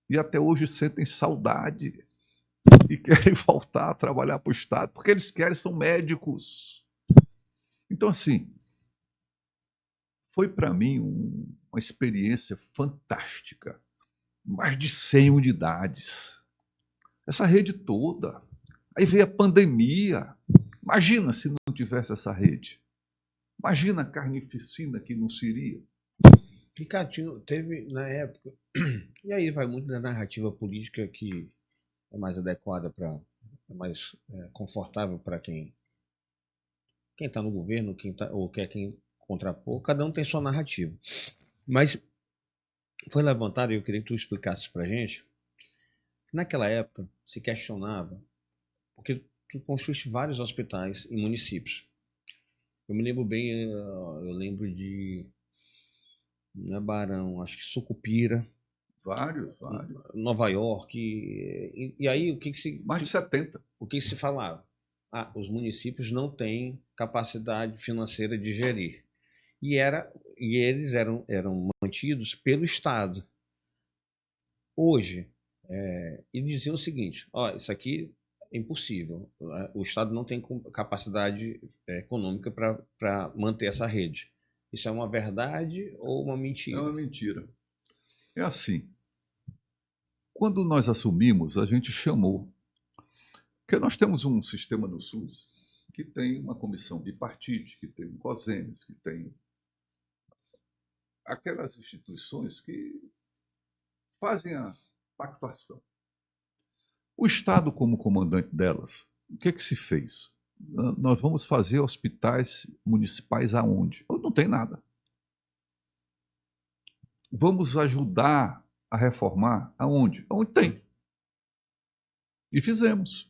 E até hoje sentem saudade e querem voltar a trabalhar para o Estado, porque eles são médicos. Então, assim, foi para mim uma experiência fantástica. Mais de 100 unidades. Essa rede toda. Aí veio a pandemia. Imagina se não tivesse essa rede. Imagina a carnificina que não seria. Ricardo, teve na época, e aí vai muito da narrativa política que é mais adequada para, é mais confortável para quem está no governo, quem tá, ou quer quem contrapor, cada um tem sua narrativa. Mas foi levantado, e eu queria que tu explicasse para a gente, que naquela época se questionava, porque tu construíste vários hospitais em municípios. Eu me lembro bem, eu lembro de, não é Barão, acho que Sucupira, Vários. Nova York, e aí o que se... Mais de 70. O que se falava? Ah, os municípios não têm capacidade financeira de gerir. E eles eram mantidos pelo Estado. Hoje, eles diziam o seguinte: ó, isso aqui é impossível. O Estado não tem capacidade econômica para manter essa rede. Isso é uma verdade ou uma mentira? É uma mentira. É assim, quando nós assumimos, a gente chamou, porque nós temos um sistema no SUS que tem uma comissão bipartite, que tem um COSENES, que tem aquelas instituições que fazem a pactuação. O Estado, como comandante delas, o que se fez? Nós vamos fazer hospitais municipais aonde? Não tem nada. Vamos ajudar a reformar aonde? Aonde tem. E fizemos.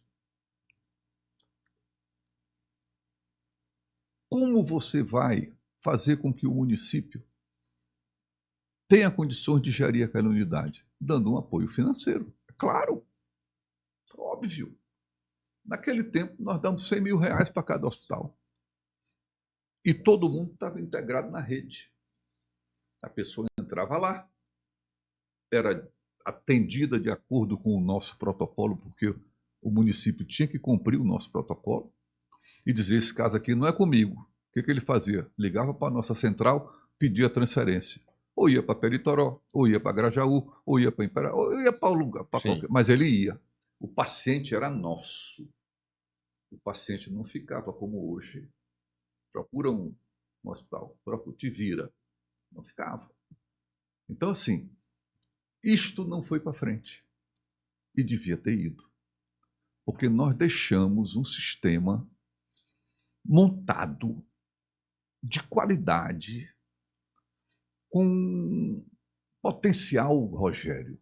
Como você vai fazer com que o município tenha condições de gerir aquela unidade? Dando um apoio financeiro. É claro. Óbvio. Naquele tempo, nós damos 100 mil reais para cada hospital. E todo mundo estava integrado na rede. A pessoa entrava lá, era atendida de acordo com o nosso protocolo, porque o município tinha que cumprir o nosso protocolo e dizer: esse caso aqui não é comigo. O que ele fazia? Ligava para a nossa central, pedia transferência. Ou ia para Peritoró, ou ia para Grajaú, ou ia para Imperial, ou ia para o lugar, para qualquer... Mas ele ia. O paciente era nosso. O paciente não ficava como hoje. Procura um hospital, te vira. Não ficava. Então, assim, isto não foi para frente. E devia ter ido. Porque nós deixamos um sistema montado de qualidade, com potencial, Rogério,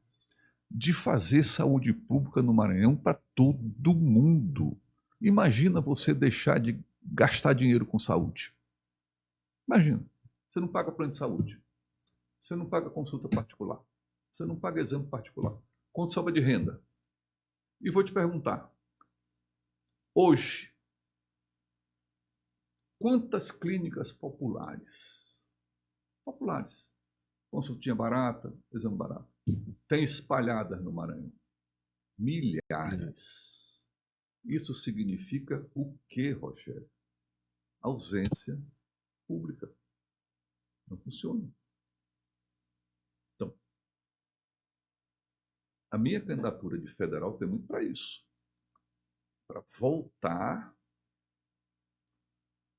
de fazer saúde pública no Maranhão para todo mundo. Imagina você deixar de gastar dinheiro com saúde. Imagina, você não paga plano de saúde, você não paga consulta particular, você não paga exame particular, quanto sobra de renda? E vou te perguntar, hoje, quantas clínicas populares, consultinha barata, exame barato, tem espalhadas no Maranhão? Milhares. Isso significa o quê, Rogério? Ausência pública. Não funciona. Então, a minha candidatura de federal tem muito para isso. Para voltar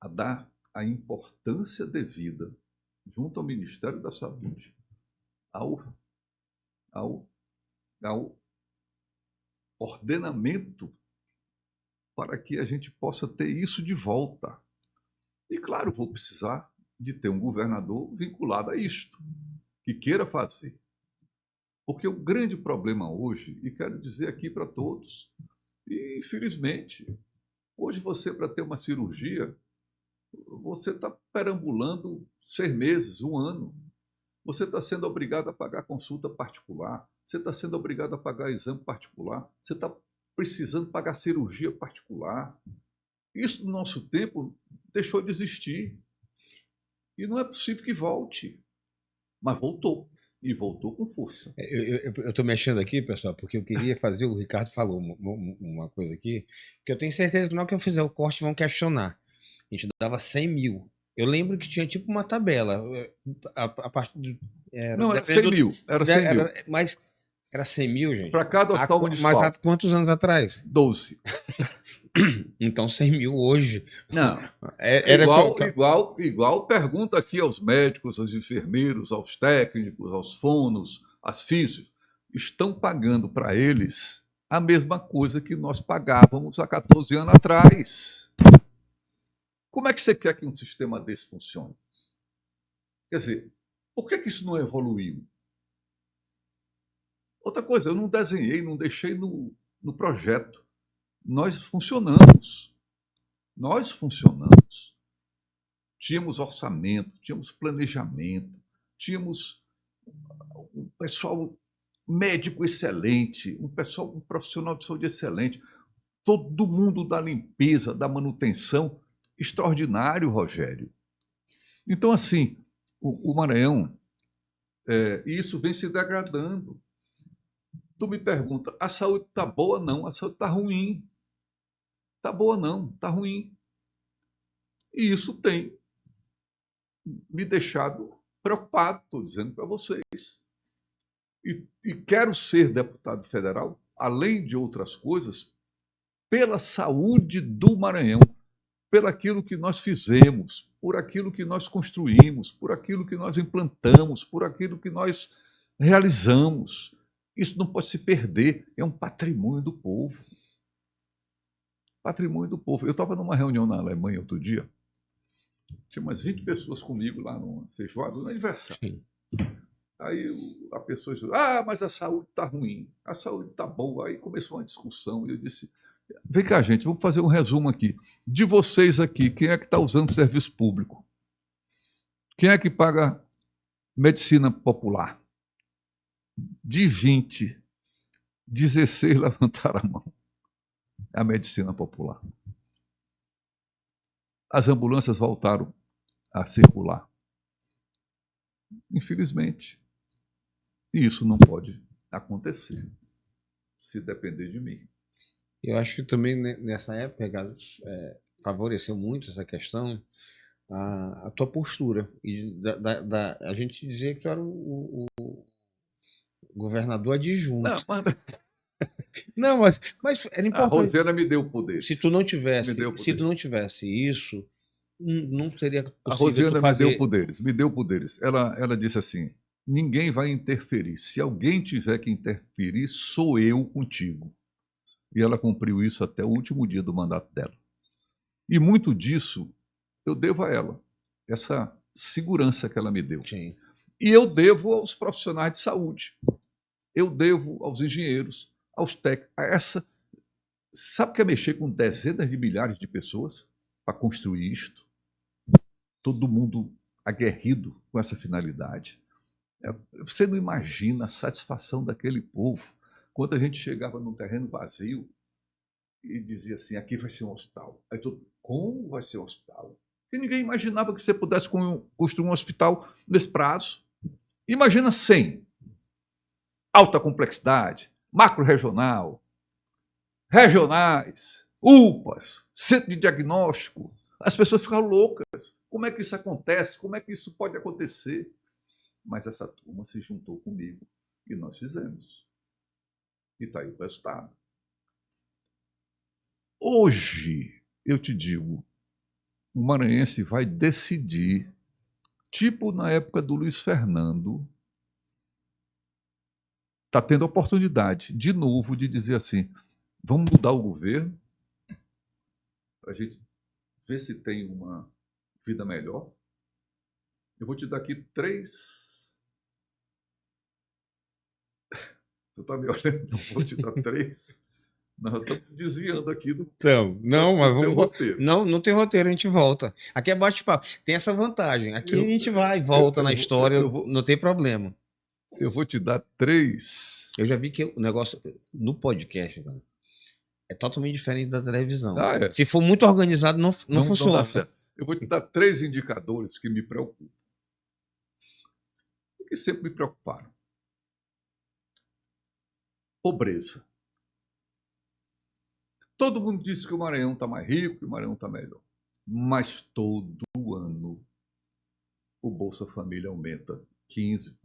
a dar a importância devida, junto ao Ministério da Saúde, ao ordenamento, para que a gente possa ter isso de volta. E, claro, vou precisar de ter um governador vinculado a isto, que queira fazer. Porque o grande problema hoje, e quero dizer aqui para todos, e infelizmente, hoje você, para ter uma cirurgia, você está perambulando 6 meses, 1 ano. Você está sendo obrigado a pagar consulta particular, você está sendo obrigado a pagar exame particular, você está precisando pagar cirurgia particular. Isso, no nosso tempo, deixou de existir. E não é possível que volte. Mas voltou. E voltou com força. Eu estou mexendo aqui, pessoal, porque eu queria fazer... O Ricardo falou uma coisa aqui, que eu tenho certeza que na hora que eu fizer o corte vão questionar. A gente dava 100 mil. Eu lembro que tinha tipo uma tabela. A partir do, não, era 100 mil. Era 100 mil. Mas era 100 mil, gente? Para cada hospital municipal. Mas há quantos anos atrás? 12. Então 100 mil hoje Não. era Igual pergunta aqui aos médicos, aos enfermeiros, aos técnicos, aos fonos, às físicos. Estão pagando para eles a mesma coisa que nós pagávamos há 14 anos atrás. Como é que você quer que um sistema desse funcione? Quer dizer, por que isso não evoluiu? Outra coisa, eu não desenhei, não deixei no projeto. Nós funcionamos. Nós funcionamos. Tínhamos orçamento, tínhamos planejamento, tínhamos um pessoal médico excelente, um profissional de saúde excelente, todo mundo da limpeza, da manutenção, extraordinário, Rogério. Então, assim, o Maranhão, isso vem se degradando. Tu me pergunta, a saúde está boa? Não, a saúde está ruim. Está boa não, está ruim. E isso tem me deixado preocupado, estou dizendo para vocês. E quero ser deputado federal, além de outras coisas, pela saúde do Maranhão, pelo aquilo que nós fizemos, por aquilo que nós construímos, por aquilo que nós implantamos, por aquilo que nós realizamos. Isso não pode se perder, é um patrimônio do povo. Patrimônio do povo. Eu estava numa reunião na Alemanha outro dia, tinha umas 20 pessoas comigo lá numa feijoada, no aniversário. Sim. Aí a pessoa disse, mas a saúde está ruim, a saúde está boa. Aí começou uma discussão e eu disse, vem cá gente, vamos fazer um resumo aqui. De vocês aqui, quem é que está usando serviço público? Quem é que paga medicina popular? De 20, 16 levantaram a mão. A medicina popular. As ambulâncias voltaram a circular. Infelizmente. E isso não pode acontecer se depender de mim. Eu acho que também nessa época, Carlos, favoreceu muito essa questão a tua postura. E a gente dizia que tu era o governador adjunto. Não, mas era importante. A Rosiana me deu poder. Se tu não tivesse isso, não teria possível. A Rosiana me deu poderes. Ela disse assim: ninguém vai interferir. Se alguém tiver que interferir, sou eu contigo. E ela cumpriu isso até o último dia do mandato dela. E muito disso eu devo a ela, essa segurança que ela me deu. Sim. E eu devo aos profissionais de saúde. Eu devo aos engenheiros, aos técnicos, a essa. Sabe o que é mexer com dezenas de milhares de pessoas para construir isto? Todo mundo aguerrido com essa finalidade. Você não imagina a satisfação daquele povo quando a gente chegava num terreno vazio e dizia assim, aqui vai ser um hospital. Aí todo, como vai ser um hospital? Porque ninguém imaginava que você pudesse construir um hospital nesse prazo. Imagina 100. Alta complexidade, macro-regional, regionais, UPAs, centro de diagnóstico. As pessoas ficaram loucas. Como é que isso acontece? Como é que isso pode acontecer? Mas essa turma se juntou comigo e nós fizemos. E está aí o resultado. Hoje, eu te digo, o maranhense vai decidir, tipo na época do Luiz Fernando, está tendo a oportunidade, de novo, de dizer assim, vamos mudar o governo, para a gente ver se tem uma vida melhor. Eu vou te dar aqui 3... Tu está me olhando? Eu vou te dar 3... Nós estamos desviando aqui do. Então, não, mas vamos. Roteiro. Não tem roteiro, a gente volta. Aqui é bate-papo. Tem essa vantagem. Aqui a gente vai e volta na história, não tem problema. Eu vou te dar 3. Eu já vi que o negócio no podcast, cara, é totalmente diferente da televisão. Se for muito organizado, não funciona. Não dá certo. Eu vou te dar 3 indicadores que me preocupam. E que sempre me preocuparam. Pobreza. Todo mundo diz que o Maranhão está mais rico, que o Maranhão está melhor. Mas todo ano o Bolsa Família aumenta 15%.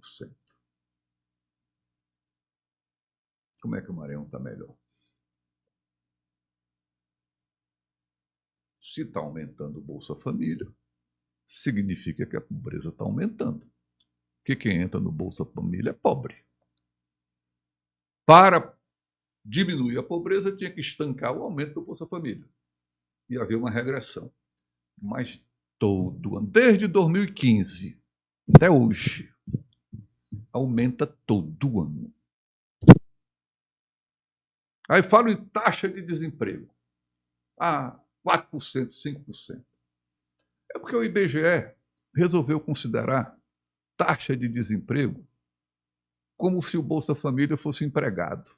Como é que o Maranhão está melhor? Se está aumentando o Bolsa Família, significa que a pobreza está aumentando. Que quem entra no Bolsa Família é pobre. Para diminuir a pobreza, tinha que estancar o aumento do Bolsa Família. E haver uma regressão. Mas todo ano, desde 2015 até hoje, aumenta todo ano. Aí falo em taxa de desemprego. 4%, 5%. É porque o IBGE resolveu considerar taxa de desemprego como se o Bolsa Família fosse empregado.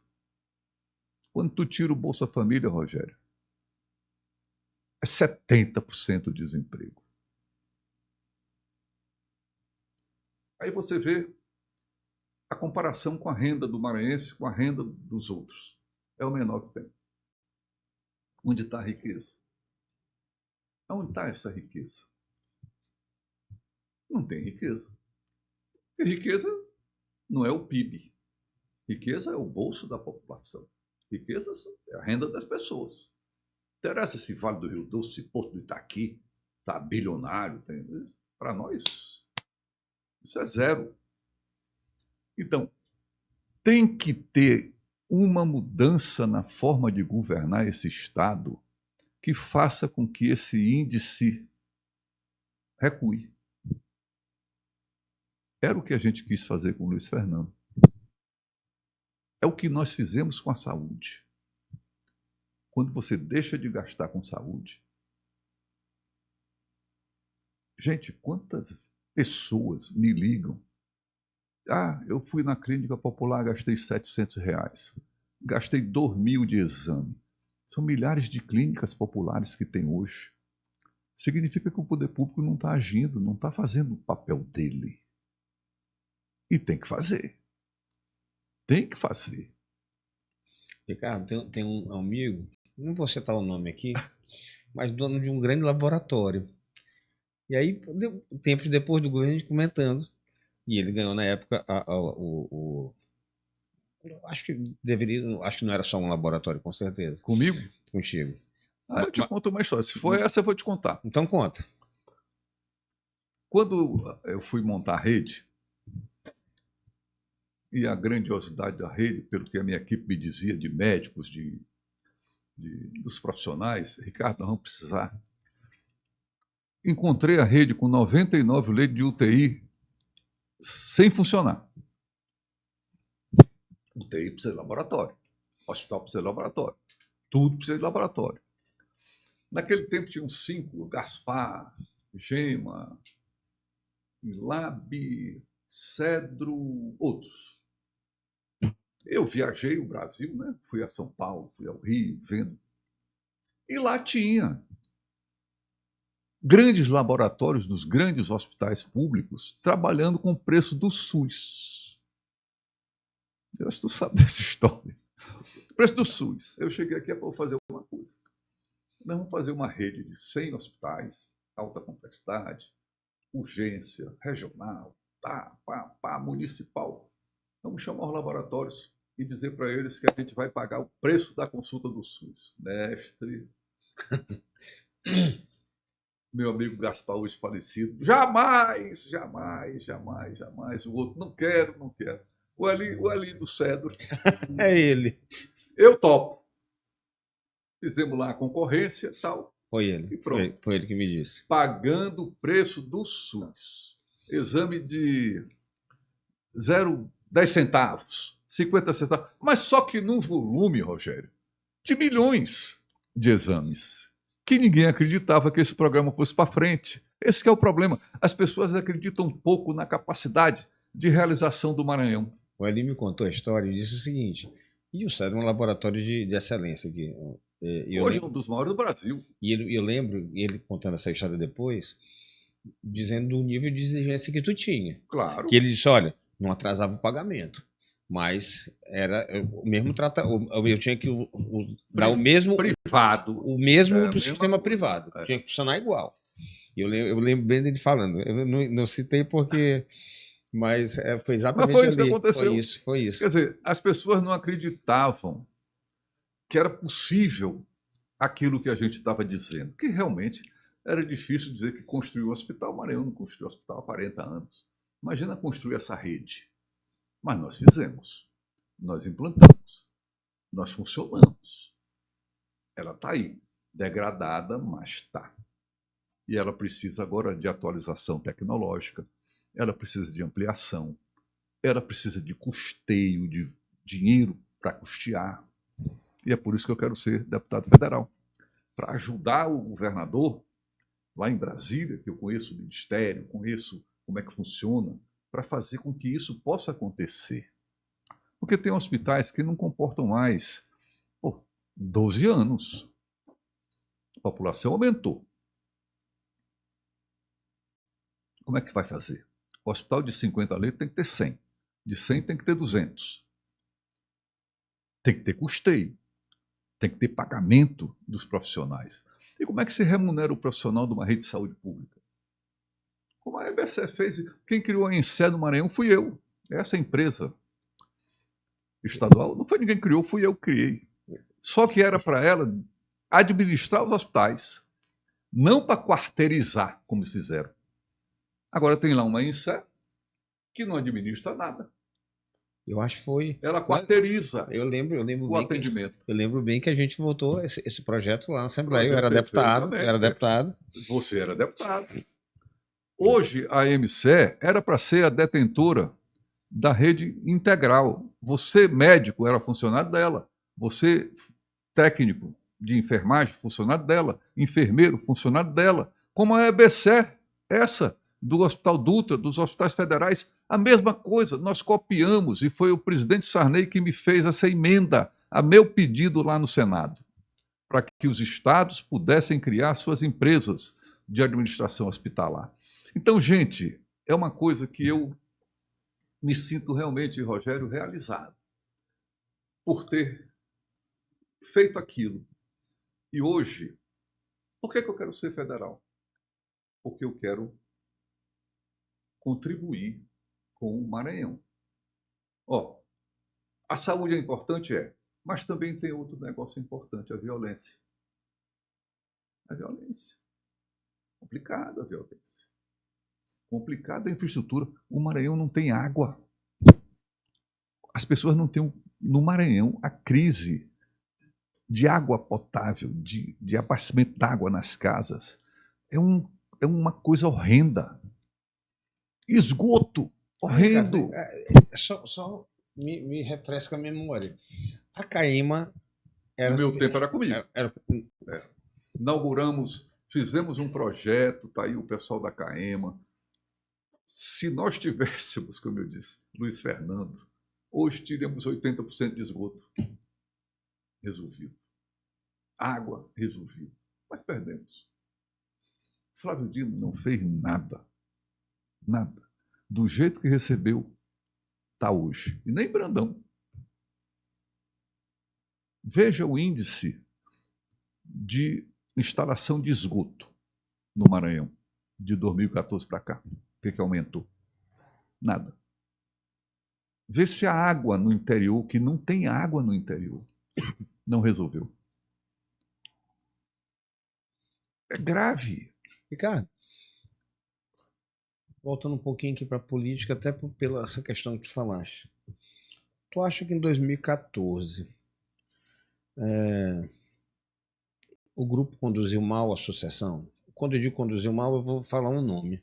Quando tu tira o Bolsa Família, Rogério, é 70% de desemprego. Aí você vê a comparação com a renda do maranhense com a renda dos outros. É o menor que tem. Onde está a riqueza? Onde está essa riqueza? Não tem riqueza. Porque riqueza não é o PIB. Riqueza é o bolso da população. Riqueza é a renda das pessoas. Interessa se Vale do Rio Doce, se Porto do Itaqui está bilionário. Para nós, isso é zero. Então, tem que ter uma mudança na forma de governar esse Estado que faça com que esse índice recue. Era o que a gente quis fazer com o Luiz Fernando. É o que nós fizemos com a saúde. Quando você deixa de gastar com saúde. Gente, quantas pessoas me ligam? Eu fui na clínica popular, gastei R$700. Gastei 2.000 de exame. São milhares de clínicas populares que tem hoje. Significa que o poder público não está agindo, não está fazendo o papel dele. E tem que fazer. Tem que fazer. Ricardo, tem um amigo, não vou citar o nome aqui, mas dono de um grande laboratório. E aí, tempos depois do governo, a gente comentando. E ele ganhou na época acho que não era só um laboratório, com certeza. Comigo? Contigo. Eu te conto uma história. Se for essa, eu vou te contar. Então conta. Quando eu fui montar a rede, e a grandiosidade da rede, pelo que a minha equipe me dizia, de médicos, dos profissionais, Ricardo, nós vamos precisar. Encontrei a rede com 99 leitos de UTI sem funcionar. UTI precisa de laboratório. Hospital precisa de laboratório. Tudo precisa de laboratório. Naquele tempo tinham 5, Gaspar, Gema, Lab, Cedro, outros. Eu viajei o Brasil, né? Fui a São Paulo, fui ao Rio, vendo. E lá tinha grandes laboratórios dos grandes hospitais públicos trabalhando com o preço do SUS. Eu acho que tu sabe dessa história. O preço do SUS. Eu cheguei aqui para fazer uma coisa. Nós vamos fazer uma rede de 100 hospitais, alta complexidade, urgência, regional, municipal. Vamos chamar os laboratórios e dizer para eles que a gente vai pagar o preço da consulta do SUS. Mestre, meu amigo Gaspar, hoje falecido, jamais, jamais, jamais, jamais. O outro, não quero. O Ali do Cedro. É ele. Eu topo. Fizemos lá a concorrência e tal. Foi ele. Foi ele que me disse. Pagando o preço do SUS. Exame de 0,10 centavos, 50 centavos. Mas só que num volume, Rogério, de milhões de exames. Que ninguém acreditava que esse programa fosse para frente. Esse que é o problema. As pessoas acreditam um pouco na capacidade de realização do Maranhão. O Eli me contou a história e disse o seguinte: e o CED é um laboratório de excelência aqui. Hoje é um dos maiores do Brasil. E eu lembro, ele contando essa história depois, dizendo do nível de exigência que tu tinha. Claro. Que ele disse, olha, não atrasava o pagamento, mas era o mesmo eu tinha que dar o mesmo privado, o mesmo do sistema privado, tinha que funcionar igual. Eu lembro bem dele falando. Eu não citei porque, mas foi exatamente isso que aconteceu. Foi isso. Quer dizer, as pessoas não acreditavam que era possível aquilo que a gente estava dizendo, que realmente era difícil dizer que construiu o hospital. O Maranhão não construiu o hospital há 40 anos. Imagina construir essa rede. Mas nós fizemos, nós implantamos, nós funcionamos. Ela está aí, degradada, mas está. E ela precisa agora de atualização tecnológica, ela precisa de ampliação, ela precisa de custeio, de dinheiro para custear. E é por isso que eu quero ser deputado federal, para ajudar o governador lá em Brasília, que eu conheço o ministério, conheço como é que funciona, para fazer com que isso possa acontecer. Porque tem hospitais que não comportam mais 12 anos. A população aumentou. Como é que vai fazer? O hospital de 50 leitos tem que ter 100. De 100 tem que ter 200. Tem que ter custeio. Tem que ter pagamento dos profissionais. E como é que se remunera o profissional de uma rede de saúde pública? Como a EBC fez, quem criou a ENSE no Maranhão fui eu. Essa empresa estadual, não foi ninguém que criou, fui eu que criei. Só que era para ela administrar os hospitais, não para quarteirizar, como fizeram. Agora tem lá uma ENSE que não administra nada. Eu acho que foi. Ela quarteiriza Eu lembro o bem atendimento. Eu lembro bem que a gente votou esse projeto lá na Assembleia. Eu era deputado. Você era deputado. Hoje, a EMCE era para ser a detentora da rede integral. Você, médico, era funcionário dela. Você, técnico de enfermagem, funcionário dela. Enfermeiro, funcionário dela. Como a EBC, essa, do Hospital Dutra, dos hospitais federais, a mesma coisa. Nós copiamos, e foi o presidente Sarney que me fez essa emenda a meu pedido lá no Senado, para que os estados pudessem criar suas empresas de administração hospitalar. Então, gente, é uma coisa que eu me sinto realmente, Rogério, realizado por ter feito aquilo. E hoje, por que eu quero ser federal? Porque eu quero contribuir com o Maranhão. A saúde é importante, mas também tem outro negócio importante, a violência. A violência. Complicada a violência. Complicada a infraestrutura. O Maranhão não tem água. As pessoas não têm, no Maranhão, a crise de água potável, de abastecimento d'água nas casas, é uma coisa horrenda. Esgoto, horrendo. Só me refresca a memória. A Caima era... No meu tempo era comigo. Inauguramos, fizemos um projeto, está aí o pessoal da Caema. Se nós tivéssemos, como eu disse, Luiz Fernando, hoje teríamos 80% de esgoto resolvido. Água resolvida. Mas perdemos. Flávio Dino não fez nada. Nada. Do jeito que recebeu, está hoje. E nem Brandão. Veja o índice de instalação de esgoto no Maranhão, de 2014 para cá. O que aumentou? Nada. Vê se a água no interior, que não tem água no interior, não resolveu. É grave. Ricardo, voltando um pouquinho aqui para a política, até pela essa questão que tu falaste. Tu acha que em 2014 o grupo conduziu mal a sucessão? Quando eu digo conduziu mal, eu vou falar um nome.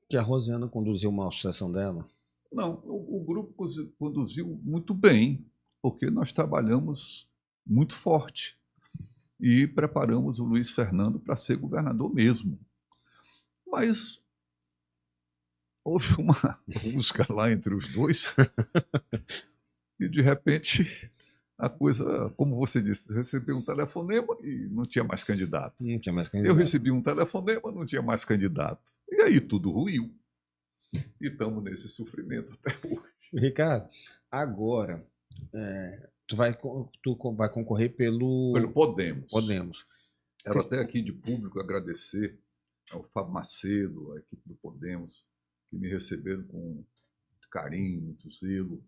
Que a Rosiana conduziu mal a sucessão dela? Não, o grupo conduziu muito bem, porque nós trabalhamos muito forte e preparamos o Luiz Fernando para ser governador mesmo. Mas houve uma busca lá entre os dois e, de repente, a coisa, como você disse, recebi um telefonema e não tinha mais candidato. Não tinha mais candidato. Eu recebi um telefonema, não tinha mais candidato. E aí tudo ruiu. E estamos nesse sofrimento até hoje. Ricardo, agora tu vai concorrer pelo Podemos. Podemos. Quero até aqui de público agradecer ao Fábio Macedo, a equipe do Podemos, que me receberam com muito carinho, muito zelo.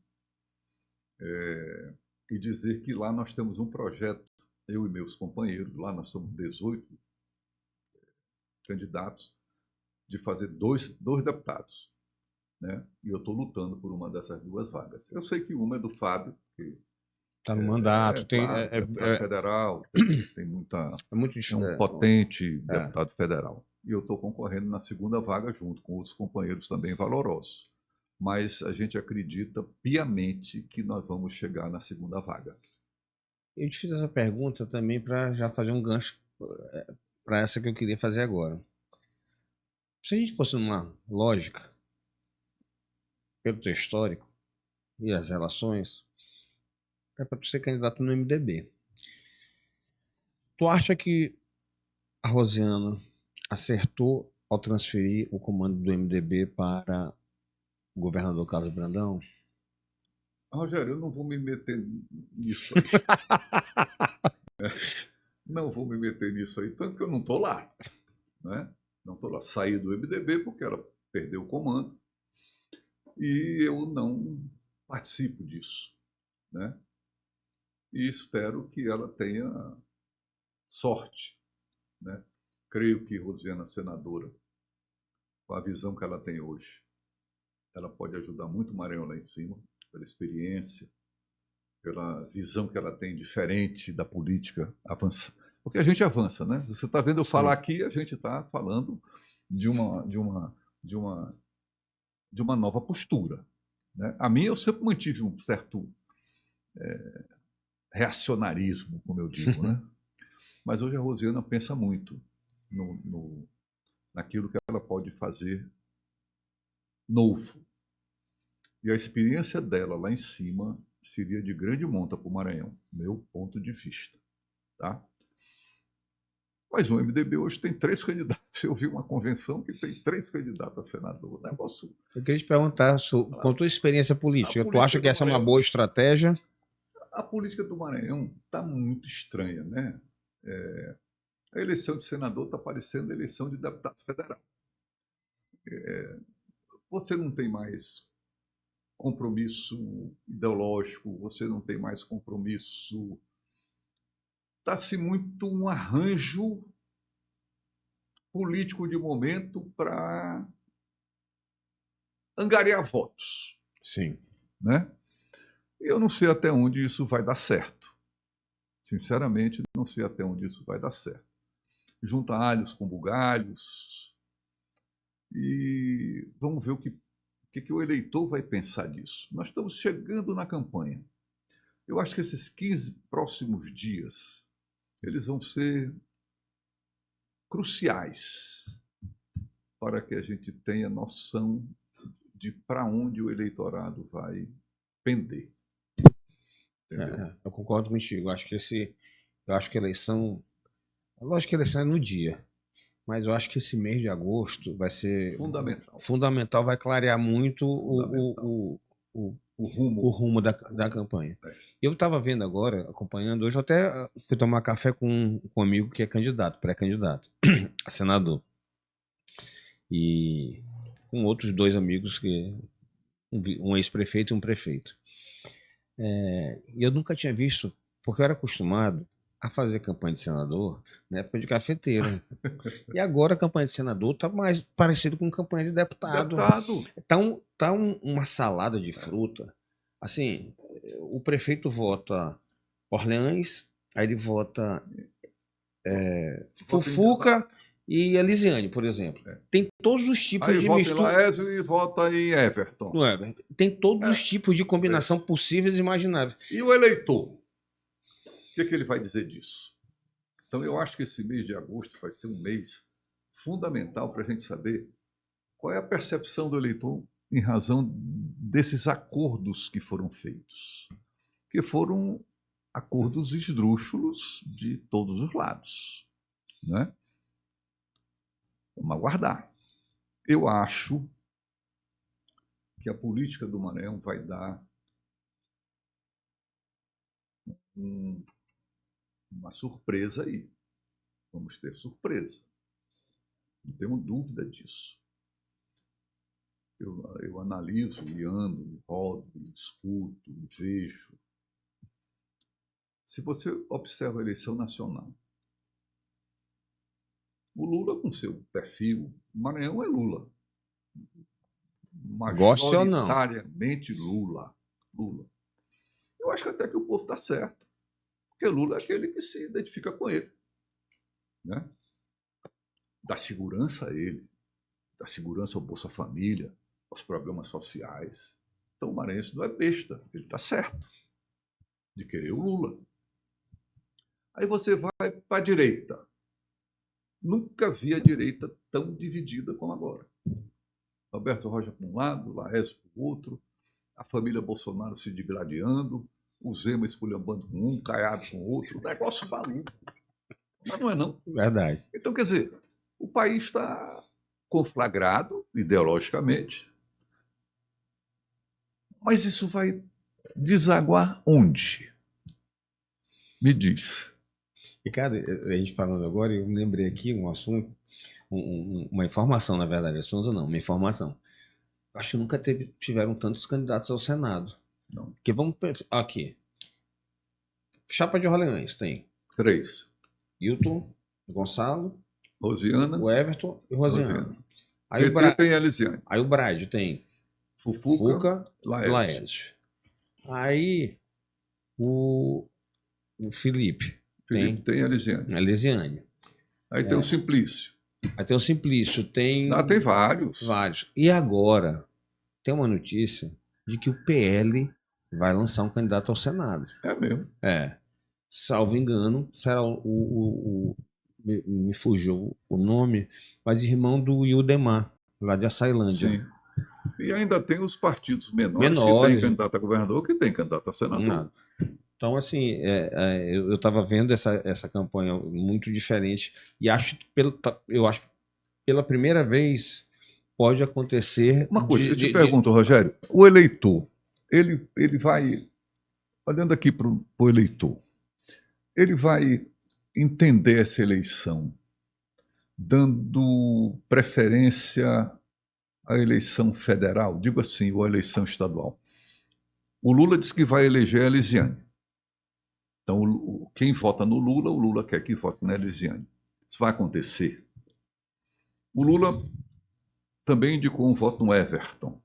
e dizer que lá nós temos um projeto, eu e meus companheiros, lá nós somos 18 candidatos, de fazer dois deputados. Né? E eu estou lutando por uma dessas duas vagas. Eu sei que uma é do Fábio, que Está no mandato, claro, deputado federal, tem muita, é muito é um difícil. potente deputado federal. E eu estou concorrendo na segunda vaga junto com outros companheiros também valorosos. Mas a gente acredita piamente que nós vamos chegar na segunda vaga. Eu te fiz essa pergunta também para já fazer um gancho para essa que eu queria fazer agora. Se a gente fosse numa lógica, pelo teu histórico e as relações, é para tu ser candidato no MDB. Tu acha que a Rosiana acertou ao transferir o comando do MDB para o governador Carlos Brandão? Rogério, eu não vou me meter nisso aí. Não vou me meter nisso aí, tanto que eu não estou lá. Né? Não estou lá. Saí do MDB porque ela perdeu o comando e eu não participo disso. Né? E espero que ela tenha sorte. Né? Creio que Rosiana, senadora, com a visão que ela tem hoje, ela pode ajudar muito o Maranhão lá em cima, pela experiência, pela visão que ela tem diferente da política avança. Porque a gente avança, né? Você está vendo eu falar aqui, a gente está falando de uma nova postura. Né? A mim, eu sempre mantive um certo reacionarismo, como eu digo, né? Mas hoje a Rosiana pensa muito naquilo que ela pode fazer novo. E a experiência dela lá em cima seria de grande monta para o Maranhão, meu ponto de vista. Tá? Mas o MDB hoje tem 3 candidatos. Eu vi uma convenção que tem 3 candidatos a senador. Negócio... Eu queria te perguntar, com a tua experiência política, tu acha que essa é uma boa estratégia? A política do Maranhão está muito estranha, né? A eleição de senador está parecendo a eleição de deputado federal. Você não tem mais compromisso ideológico, você não tem mais compromisso. Está-se muito um arranjo político de momento para angariar votos. Sim. Né? Eu não sei até onde isso vai dar certo. Sinceramente, não sei até onde isso vai dar certo. Junta alhos com bugalhos e vamos ver o que o eleitor vai pensar disso. Nós estamos chegando na campanha. Eu acho que esses 15 próximos dias, eles vão ser cruciais para que a gente tenha noção de para onde o eleitorado vai pender. Eu concordo contigo. Eu acho que a eleição, lógico que a eleição é no dia, mas eu acho que esse mês de agosto vai ser fundamental, vai clarear muito o rumo da campanha. Eu estava vendo agora, acompanhando, hoje eu até fui tomar café com um amigo que é candidato, pré-candidato a senador, e com outros 2 amigos, um ex-prefeito e um prefeito. Eu nunca tinha visto, porque eu era acostumado a fazer campanha de senador na época de cafeteiro. E agora a campanha de senador está mais parecido com campanha de deputado. Tá uma salada de fruta. Assim, o prefeito vota Orleans, aí ele vota Fufuca e Elisiane, por exemplo. Tem todos os tipos de mistura. Aí vota em Laésio e vota em Everton. Tem todos os tipos de combinação possíveis e imagináveis. E o eleitor? O que ele vai dizer disso? Então, eu acho que esse mês de agosto vai ser um mês fundamental para a gente saber qual é a percepção do eleitor em razão desses acordos que foram feitos, que foram acordos esdrúxulos de todos os lados. Né? Vamos aguardar. Eu acho que a política do Maranhão vai dar uma surpresa aí. Vamos ter surpresa. Não tenho dúvida disso. Eu analiso, e ando, e rodo, e escuto, e vejo. Se você observa a eleição nacional, o Lula com seu perfil, Maranhão é Lula. Goste ou não. Majoritariamente Lula. Lula. Eu acho que até que o povo está certo. Porque Lula é aquele que se identifica com ele. Né? Dá segurança a ele. Dá segurança ao Bolsa Família, aos programas sociais. Então o maranhense não é besta. Ele está certo de querer o Lula. Aí você vai para a direita. Nunca vi a direita tão dividida como agora. Roberto Rocha para um lado, Laércio para o outro, a família Bolsonaro se digladiando, o Zema esculhambando com um, Caiado com o outro, negócio maluco. Mas não é não. Verdade. Então, quer dizer, o país está conflagrado ideologicamente, mas isso vai desaguar onde? Me diz. Ricardo, a gente falando agora, eu me lembrei aqui um assunto, uma informação, na verdade, assunto não, uma informação. Acho que nunca tiveram tantos candidatos ao Senado. Não. Porque vamos pensar, aqui, Chapa de Orleans tem 3. Hilton, Gonçalo, Rosiana, o Everton e o Rosiana. Aí PT o Bra... tem Elisiane. Aí o Brade tem Fufuca, Laércio. Aí o Felipe tem Elisiane. Elisiane. Aí tem o Simplício. Aí tem o Simplício, tem... tem vários. Vários. E agora, tem uma notícia de que o PL vai lançar um candidato ao Senado. É mesmo. Salvo engano, será me fugiu o nome, mas irmão do Ildemar, lá de Açailândia. Sim. E ainda tem os partidos menores. Que tem candidato a governador, que tem candidato a senador. Nada. Então, assim, eu estava vendo essa campanha muito diferente e eu acho que pela primeira vez pode acontecer... Uma coisa, eu te pergunto, Rogério, o eleitor, ele vai, olhando aqui para o eleitor, ele vai entender essa eleição dando preferência à eleição federal, digo assim, ou à eleição estadual. O Lula diz que vai eleger a Elisiane. Então, quem vota no Lula, o Lula quer que vote na Elisiane. Isso vai acontecer. O Lula também indicou um voto no Everton.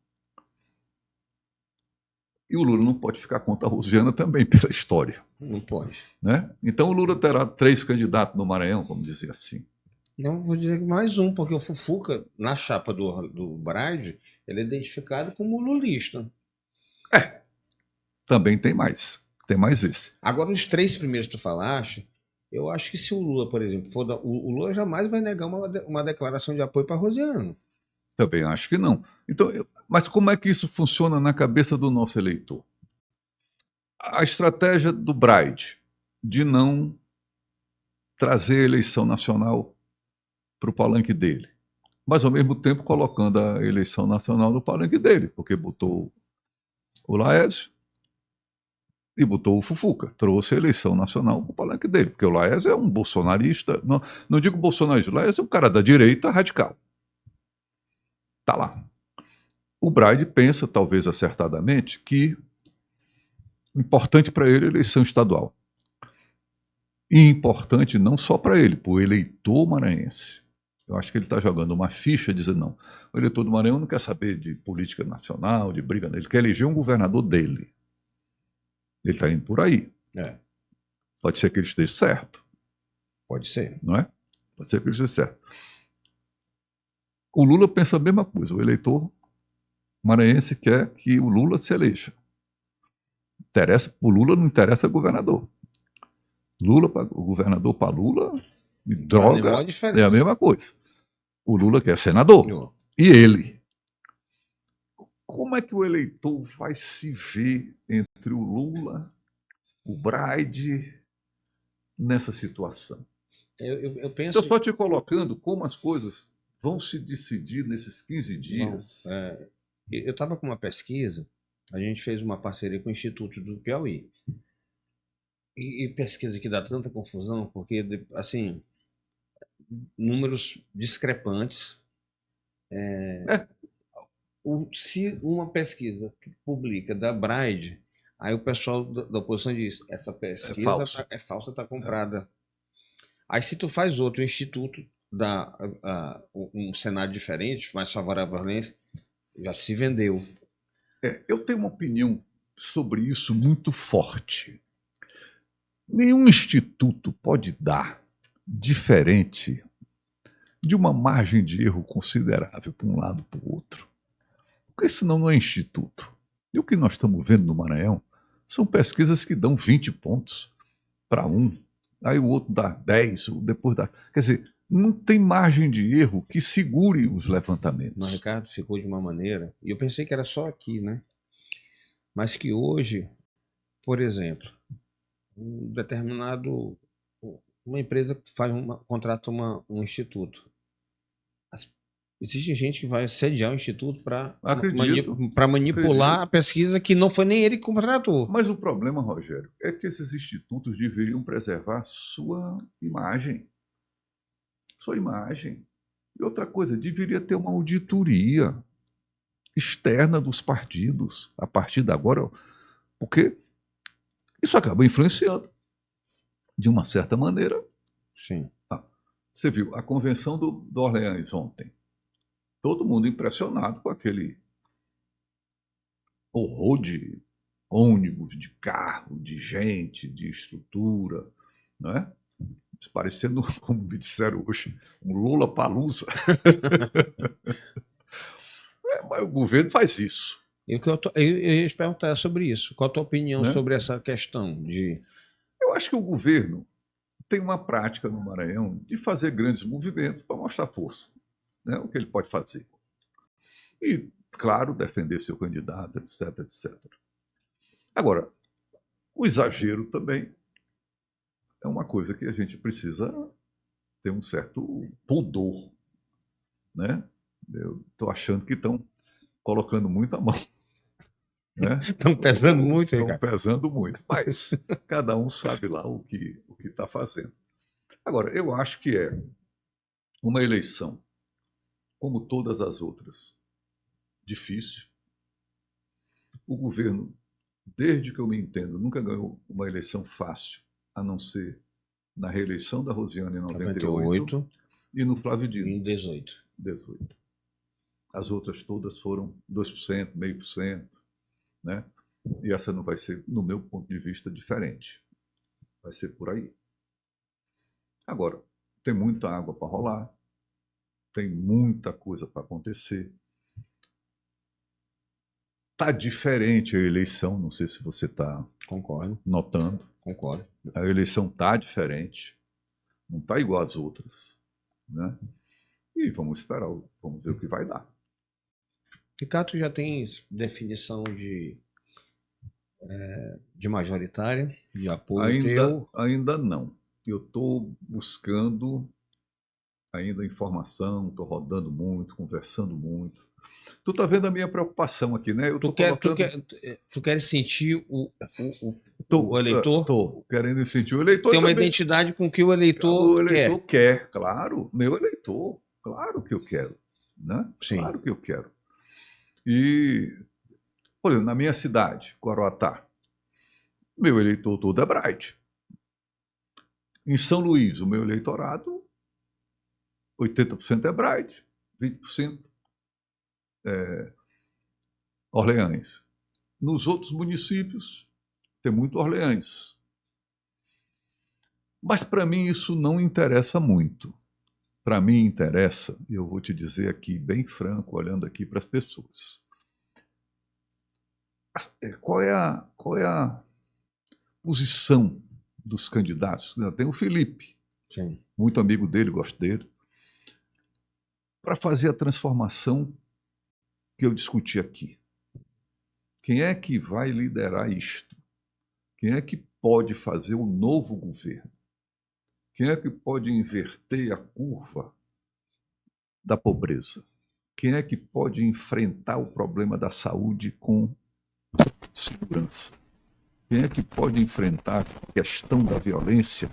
E o Lula não pode ficar contra a Rosiana também, pela história. Não pode. Né? Então o Lula terá 3 candidatos no Maranhão, vamos dizer assim. Não, vou dizer mais um, porque o Fufuca, na chapa do Brade, ele é identificado como lulista. Também tem mais. Tem mais esse. Agora, os 3 primeiros que tu falaste, eu acho que se o Lula, por exemplo, o Lula jamais vai negar uma declaração de apoio para Rosiano. Também acho que não. Então, mas como é que isso funciona na cabeça do nosso eleitor? A estratégia do Brade de não trazer a eleição nacional para o palanque dele, mas ao mesmo tempo colocando a eleição nacional no palanque dele, porque botou o Laércio e botou o Fufuca, trouxe a eleição nacional para o palanque dele, porque o Laércio é um bolsonarista, não digo bolsonarista, o Laércio é um cara da direita radical. Está lá. O Brade pensa, talvez acertadamente, que o importante para ele é a eleição estadual. E importante não só para ele, para o eleitor maranhense. Eu acho que ele está jogando uma ficha dizendo, não, o eleitor do Maranhão não quer saber de política nacional, de briga, ele quer eleger um governador dele. Ele está indo por aí. Pode ser que ele esteja certo. Pode ser. Não é? Pode ser que ele esteja certo. O Lula pensa a mesma coisa. O eleitor maranhense quer que o Lula se eleja. O Lula não interessa governador. O governador para Lula, e droga, é a mesma coisa. O Lula quer senador. E ele? Como é que o eleitor vai se ver entre o Lula, o Brade, nessa situação? Eu penso... Estou só te colocando como as coisas vão se decidir nesses 15 dias. Eu estava com uma pesquisa, a gente fez uma parceria com o Instituto do Piauí. E pesquisa que dá tanta confusão, porque, assim, números discrepantes. Se uma pesquisa que publica da Bride, Aí o pessoal da oposição diz, essa pesquisa é falsa, está comprada. Aí se tu faz outro instituto, dá um cenário diferente, mais favorável a lei, já se vendeu. Eu tenho uma opinião sobre isso muito forte. Nenhum instituto pode dar diferente de uma margem de erro considerável para um lado e para o outro. Porque senão não é instituto. E o que nós estamos vendo no Maranhão são pesquisas que dão 20 pontos para um, aí o outro dá 10, depois dá... Quer dizer, não tem margem de erro que segure os levantamentos. Mas, Ricardo, ficou de uma maneira... E eu pensei que era só aqui, né? Mas que hoje, por exemplo, um determinado... Uma empresa contrata um instituto. Existe gente que vai sediar o instituto para manipular a pesquisa que não foi nem ele que contratou. Mas o problema, Rogério, é que esses institutos deveriam preservar sua imagem. Sua imagem. E outra coisa, deveria ter uma auditoria externa dos partidos a partir de agora, porque isso acaba influenciando de uma certa maneira. Sim. Você viu a convenção do Orleans ontem. Todo mundo impressionado com aquele horror de ônibus, de carro, de gente, de estrutura, não é? Parecendo, como me disseram hoje, um Lollapalooza. Mas o governo faz isso. Eu ia te perguntar sobre isso. Qual a tua opinião sobre essa questão de... Eu acho que o governo tem uma prática no Maranhão de fazer grandes movimentos para mostrar força. Né, o que ele pode fazer. E, claro, defender seu candidato, etc, etc. Agora, o exagero também é uma coisa que a gente precisa ter um certo pudor. Né? Eu estou achando que estão colocando muito a mão. Estão pesando muito, Estão pesando muito, mas cada um sabe lá o que está fazendo. Agora, eu acho que é uma eleição como todas as outras, difícil. O governo, desde que eu me entendo, nunca ganhou uma eleição fácil, a não ser na reeleição da Rosiane em 98 e no Flávio Dino em 18. As outras todas foram 2%, 0,5%, né? E essa não vai ser, no meu ponto de vista, diferente. Vai ser por aí. Agora, tem muita água para rolar. Tem muita coisa para acontecer. Está diferente a eleição, não sei se você está notando. Concordo. A eleição está diferente, não está igual às outras. Né? E vamos esperar, vamos ver o que vai dar. Ricardo, tu já tem definição de majoritária, de apoio ainda não. Eu estou buscando ainda informação, estou rodando muito, conversando muito. Tu está vendo a minha preocupação aqui, né? Tu queres sentir o eleitor? Estou querendo sentir o eleitor. Tem uma identidade com o que o eleitor quer. Claro, meu eleitor. Claro que eu quero. Né? Sim. Claro que eu quero. E, por exemplo, na minha cidade, Coroatá, meu eleitor todo é Bright. Em São Luís, o meu eleitorado, 80% é Bright, 20% é Orleans. Nos outros municípios, tem muito Orleans. Mas para mim isso não interessa muito. Para mim interessa, e eu vou te dizer aqui bem franco, olhando aqui para as pessoas. Qual é a posição dos candidatos? Tem o Felipe, sim, muito amigo dele, gosto dele, para fazer a transformação que eu discuti aqui. Quem é que vai liderar isto? Quem é que pode fazer um novo governo? Quem é que pode inverter a curva da pobreza? Quem é que pode enfrentar o problema da saúde com segurança? Quem é que pode enfrentar a questão da violência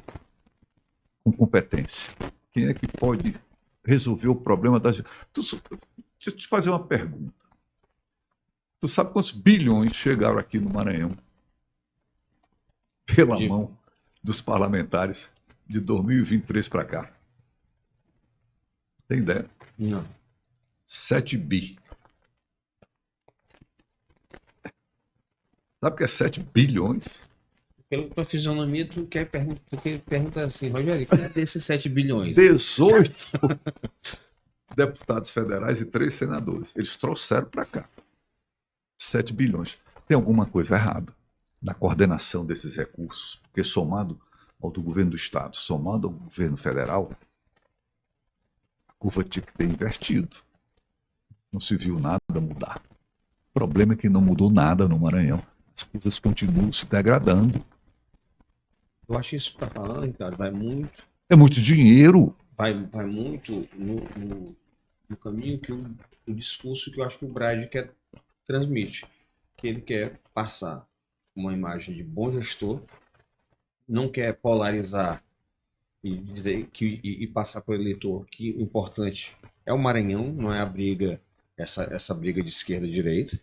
com competência? Quem é que pode resolver o problema das... Deixa eu te fazer uma pergunta. Tu sabe quantos bilhões chegaram aqui no Maranhão pela mão dos parlamentares de 2023 para cá. Tem ideia? Não. 7 bi. Sabe o que é 7 bilhões? Pela tua fisionomia, tu pergunta assim, Rogério, cadê esses 7 bilhões? 18 deputados federais e 3 senadores. Eles trouxeram para cá 7 bilhões. Tem alguma coisa errada na coordenação desses recursos, porque somado ao do governo do Estado, somado ao governo federal, a curva tinha que ter invertido. Não se viu nada mudar. O problema é que não mudou nada no Maranhão. As coisas continuam se degradando. Eu acho isso que tu tá falando, Ricardo, vai muito. É muito dinheiro. Vai muito no caminho que o discurso que eu acho que o Brad quer transmite. Que ele quer passar uma imagem de bom gestor, não quer polarizar e dizer e passar para o eleitor que o importante é o Maranhão, não é a briga, essa briga de esquerda e direita.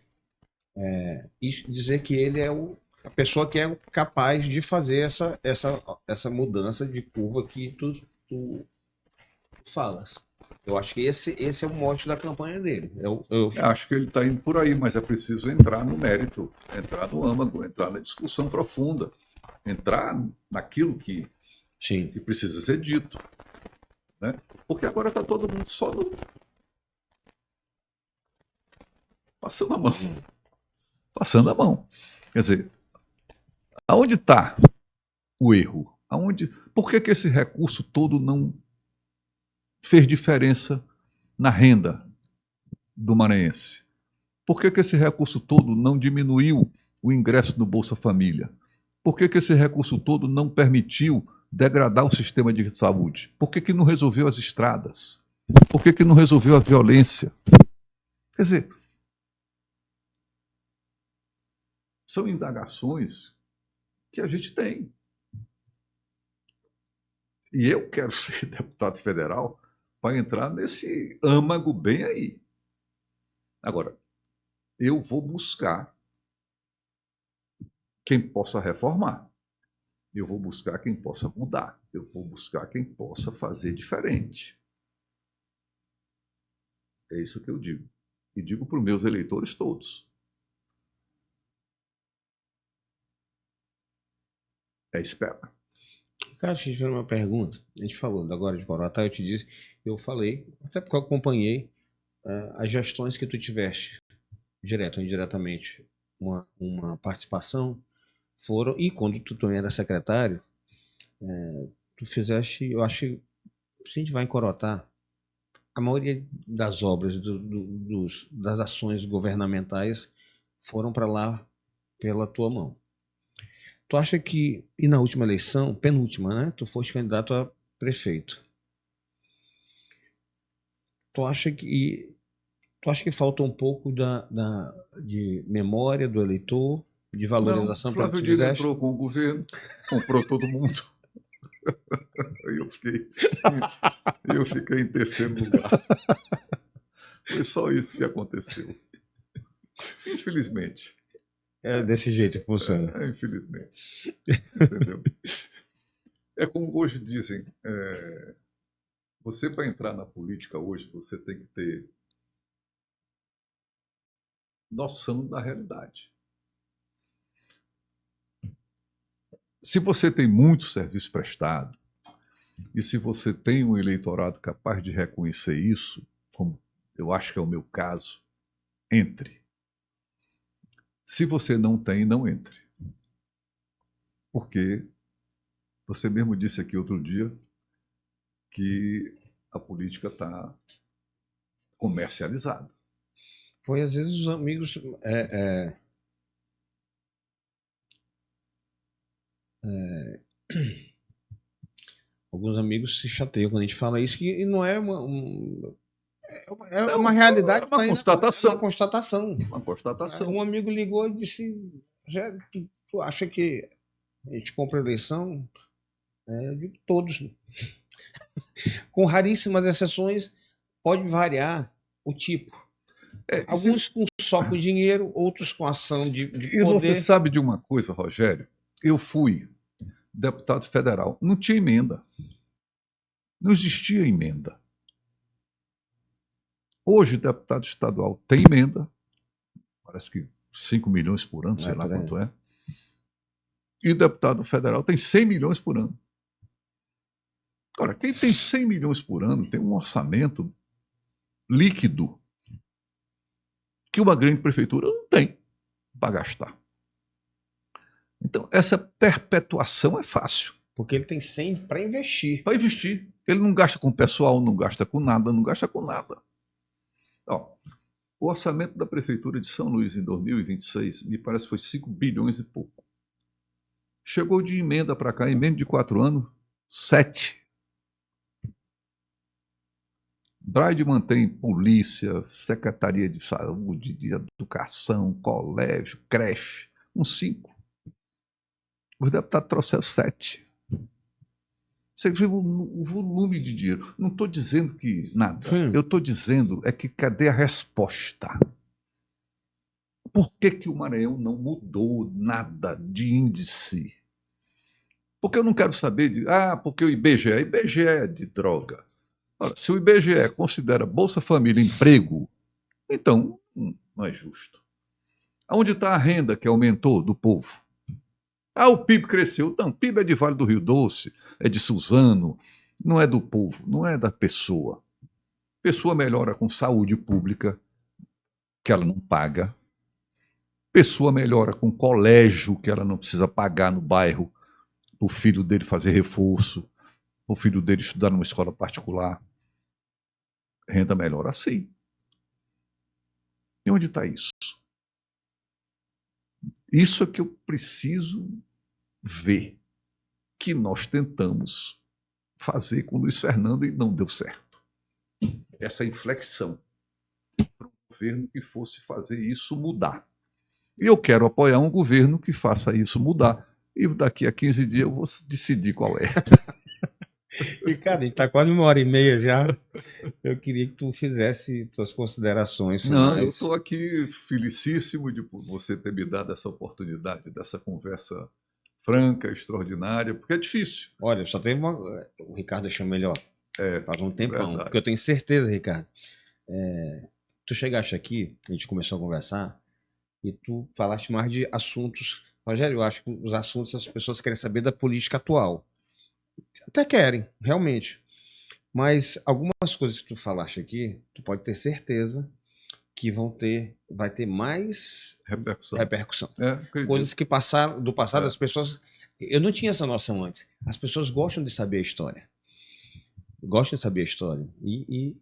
E dizer que ele é a pessoa que é capaz de fazer essa mudança de curva que tu falas. Eu acho que esse é o mote da campanha dele. Eu acho que ele está indo por aí, mas é preciso entrar no mérito, entrar no âmago, entrar na discussão profunda, entrar naquilo que precisa ser dito. Né? Porque agora está todo mundo só passando a mão. Passando a mão. Quer dizer, aonde está o erro? Por que esse recurso todo não fez diferença na renda do maranhense? Por que esse recurso todo não diminuiu o ingresso no Bolsa Família? Por que esse recurso todo não permitiu degradar o sistema de saúde? Por que não resolveu as estradas? Por que não resolveu a violência? Quer dizer, são indagações que a gente tem. E eu quero ser deputado federal para entrar nesse âmago bem aí. Agora, eu vou buscar quem possa reformar. Eu vou buscar quem possa mudar. Eu vou buscar quem possa fazer diferente. É isso que eu digo. E digo para os meus eleitores todos. É espera. Cara, deixa eu te fazer uma pergunta. A gente falou agora de Coroatá, eu te disse, eu falei, até porque eu acompanhei as gestões que tu tiveste, direto ou indiretamente, uma participação, foram, e quando tu também era secretário, tu fizeste, eu acho que se a gente vai em Coroatá, a maioria das obras, das ações governamentais foram para lá pela tua mão. Tu acha que, e na última eleição, penúltima, né? Tu foste candidato a prefeito. Tu acha que falta um pouco de memória do eleitor, de valorização para o Flávio Dino entrou com o governo, comprou todo mundo. Eu fiquei em terceiro lugar. Foi só isso que aconteceu. Infelizmente. É desse jeito que funciona. Infelizmente. Entendeu? É como hoje dizem, você para entrar na política hoje, você tem que ter noção da realidade. Se você tem muito serviço prestado, e se você tem um eleitorado capaz de reconhecer isso, como eu acho que é o meu caso, entre. Se você não tem, não entre. Porque você mesmo disse aqui outro dia que a política está comercializada. Foi, às vezes, os amigos... alguns amigos se chateiam quando a gente fala isso, e não é uma realidade. É uma constatação. Uma constatação. Uma constatação. Um amigo ligou e disse, tu acha que a gente compra eleição? De todos. Com raríssimas exceções, pode variar o tipo. Alguns só com dinheiro, outros com ação de poder. E você sabe de uma coisa, Rogério? Eu fui deputado federal. Não tinha emenda. Não existia emenda. Hoje, deputado estadual tem emenda, parece que 5 milhões por ano, sei lá quanto é. E o deputado federal tem 100 milhões por ano. Ora, quem tem 100 milhões por ano tem um orçamento líquido que uma grande prefeitura não tem para gastar. Então, essa perpetuação é fácil. Porque ele tem 100 para investir. Para investir. Ele não gasta com pessoal, não gasta com nada, não gasta com nada. Ó, o orçamento da Prefeitura de São Luís em 2026, me parece que foi 5 bilhões e pouco. Chegou de emenda para cá, emenda de 4 anos, 7. Braide mantém polícia, secretaria de saúde, de educação, colégio, creche, uns 5. Os deputados trouxeram 7. Você viu o volume de dinheiro. Não estou dizendo que nada. Eu estou dizendo é que cadê a resposta? Por que o Maranhão não mudou nada de índice? Porque eu não quero saber de... porque o IBGE é de droga. Ora, se o IBGE considera Bolsa Família emprego, então não é justo. Onde está a renda que aumentou do povo? O PIB cresceu. Não, o PIB é de Vale do Rio Doce, é de Suzano, não é do povo, não é da pessoa. Pessoa melhora com saúde pública, que ela não paga. Pessoa melhora com colégio, que ela não precisa pagar no bairro, para o filho dele fazer reforço, para o filho dele estudar numa escola particular. Renda melhora assim. E onde está isso? Isso é que eu preciso ver, que nós tentamos fazer com o Luiz Fernando e não deu certo. Essa inflexão para um governo que fosse fazer isso mudar. E eu quero apoiar um governo que faça isso mudar. E daqui a 15 dias eu vou decidir qual é. Ricardo, a gente está quase 1h30 já. Eu queria que tu fizesse tuas considerações. Não, eu estou aqui felicíssimo de você ter me dado essa oportunidade, dessa conversa franca, extraordinária, porque é difícil. Olha, só teve uma... O Ricardo deixou melhor. Faz um tempão. Verdade. Porque eu tenho certeza, Ricardo. Tu chegaste aqui, a gente começou a conversar, e tu falaste mais de assuntos... Rogério, eu acho que os assuntos as pessoas querem saber da política atual. Até querem, realmente. Mas algumas coisas que tu falaste aqui, tu pode ter certeza que vai ter mais repercussão. Coisas que passaram do passado, as pessoas... Eu não tinha essa noção antes. As pessoas gostam de saber a história. Gostam de saber a história. E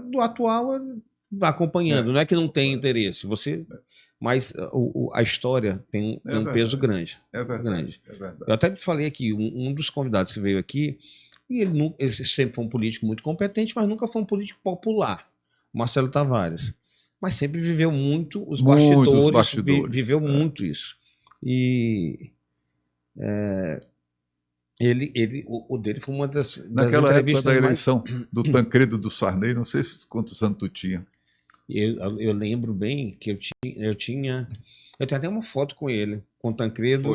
do atual, vai acompanhando. Não é que não tem interesse. Mas a história tem um peso grande. É verdade. Eu até te falei aqui, um dos convidados que veio aqui, e ele sempre foi um político muito competente, mas nunca foi um político popular. Marcelo Tavares. Mas sempre viveu muito os bastidores. Viveu muito isso. E o dele foi uma das naquela época da eleição do Tancredo do Sarney, não sei quantos anos tu tinha. Eu lembro bem que eu tenho até uma foto com ele, com o Tancredo,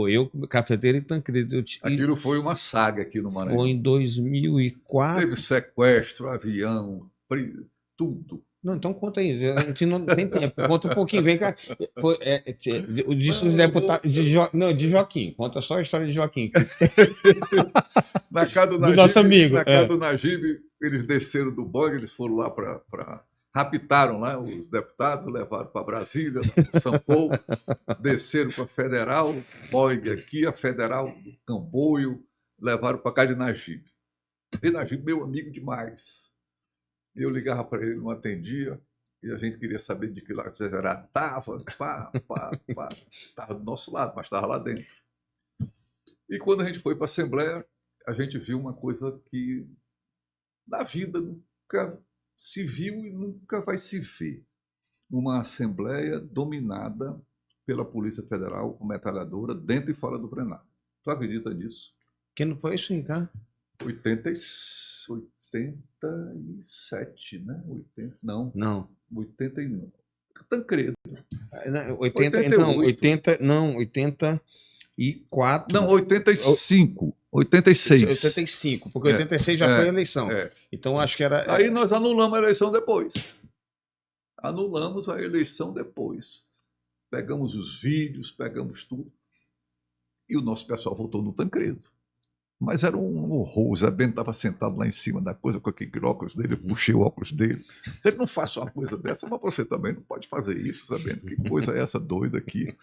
eu, cafeteiro e Tancredo. Aquilo foi uma saga aqui no Maranhão. Foi em 2004. Teve sequestro, avião, tudo. Não, então conta aí, a gente não tem tempo, conta um pouquinho, vem cá. De Joaquim, conta só a história de Joaquim. Na casa do Najib, nosso amigo. Na casa do Najib, eles desceram do bug, eles foram lá para raptaram lá os deputados, levaram para Brasília, São Paulo, desceram para a Federal, Boig aqui, a Federal do Camboio, levaram para cá de Najib. E Najib, meu amigo demais. Eu ligava para ele, não atendia, e a gente queria saber de que lado era. Estava do nosso lado, mas estava lá dentro. E quando a gente foi para a Assembleia, a gente viu uma coisa que na vida nunca se viu e nunca vai se ver. Uma Assembleia dominada pela Polícia Federal com metralhadora dentro e fora do plenário. Tu acredita nisso? Que não foi isso, Ricardo? 87, né? 80, não. 89. Tancredo. 88. 80. Não, 80. 84. Não, 85. 86. 85, porque 86 já foi a eleição. Então acho que era. Aí nós anulamos a eleição depois. Anulamos a eleição depois. Pegamos os vídeos, pegamos tudo. E o nosso pessoal votou no Tancredo. Mas era um horror. O Zé Bento estava sentado lá em cima da coisa com aquele óculos dele, eu puxei o óculos dele. Ele não faça uma coisa dessa, mas você também não pode fazer isso, Zé Bento. Que coisa é essa doida aqui?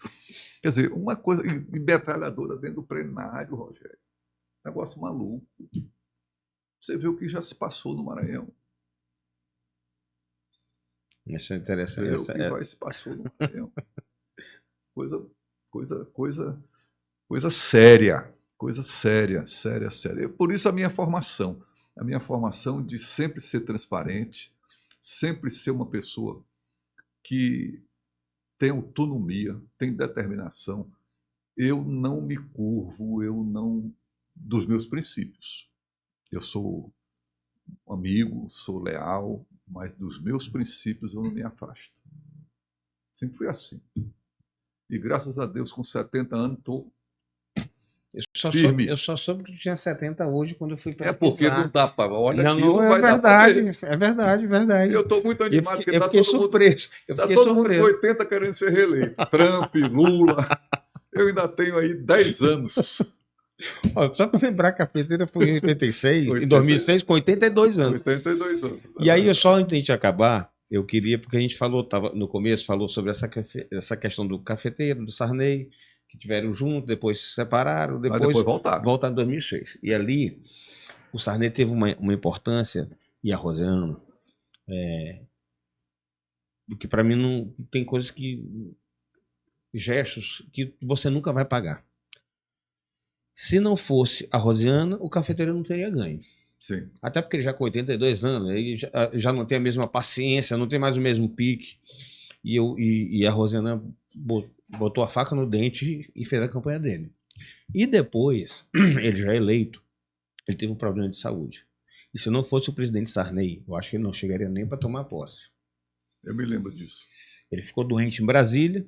Quer dizer, uma coisa. E metralhadora dentro do plenário, Rogério. Negócio maluco. Você vê o que já se passou no Maranhão. Isso é interessante. Você vê o que vai se passou no Maranhão. Coisa séria. Coisa séria. Por isso a minha formação de sempre ser transparente, sempre ser uma pessoa que tem autonomia, tem determinação. Eu não me curvo, dos meus princípios. Eu sou amigo, sou leal, mas dos meus princípios eu não me afasto. Sempre fui assim. E graças a Deus, com 70 anos, estou firme. Eu só soube que tinha 70 hoje quando eu fui pesquisar. É porque não dá para... Olha, não é verdade. É verdade. Eu estou muito animado. Eu fiquei surpreso. Está todo mundo com 80 querendo ser reeleito. Trump, Lula. Eu ainda tenho aí 10 anos. Olha, só para lembrar que a cafeteira foi em 86, em 2006, com 82 anos. 82 anos. E aí, só antes de a gente acabar, eu queria, porque a gente no começo falou sobre essa questão do cafeteiro, do Sarney, que tiveram juntos, depois se separaram, depois voltaram em 2006. E ali, o Sarney teve uma importância, e a Rosiana, porque para mim não tem coisas gestos que você nunca vai pagar. Se não fosse a Rosiana, o cafeteiro não teria ganho. Sim. Até porque ele já com 82 anos, ele já não tem a mesma paciência, não tem mais o mesmo pique. E a Rosiana botou a faca no dente e fez a campanha dele. E depois, ele já eleito, ele teve um problema de saúde. E se não fosse o presidente Sarney, eu acho que ele não chegaria nem para tomar posse. Eu me lembro disso. Ele ficou doente em Brasília,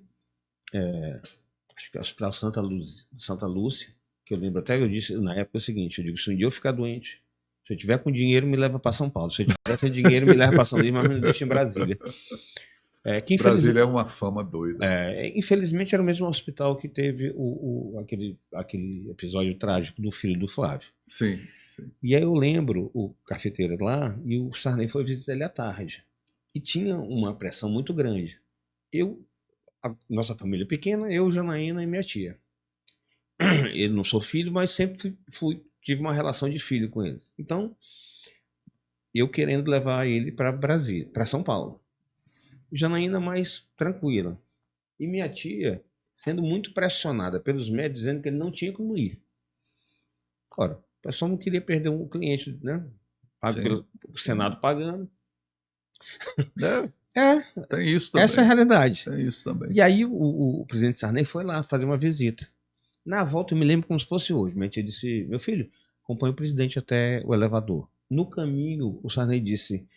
acho que é o Hospital Santa Lúcia, que eu lembro até que eu disse na época o seguinte, eu digo, se um dia eu ficar doente, se eu tiver com dinheiro, me leva para São Paulo. Se eu tiver sem dinheiro, me leva para São Paulo, mas me deixa em Brasília. Brasília é uma fama doida. Infelizmente era o mesmo hospital que teve aquele episódio trágico do filho do Flávio. Sim. E aí eu lembro o cafeteiro lá e o Sarney foi visitar ele à tarde. E tinha uma pressão muito grande. Nossa família pequena, eu, Janaína e minha tia. Eu não sou filho, mas sempre tive uma relação de filho com ele. Então, eu querendo levar ele para Brasília, para São Paulo. Janaína mais tranquila. E minha tia sendo muito pressionada pelos médicos, dizendo que ele não tinha como ir. Ora, o pessoal não queria perder um cliente, né? Pago pelo Senado pagando. Tem isso também. Essa é a realidade. Tem isso também. E aí o presidente Sarney foi lá fazer uma visita. Na volta eu me lembro como se fosse hoje. Minha tia disse, meu filho, acompanha o presidente até o elevador. No caminho, o Sarney disse,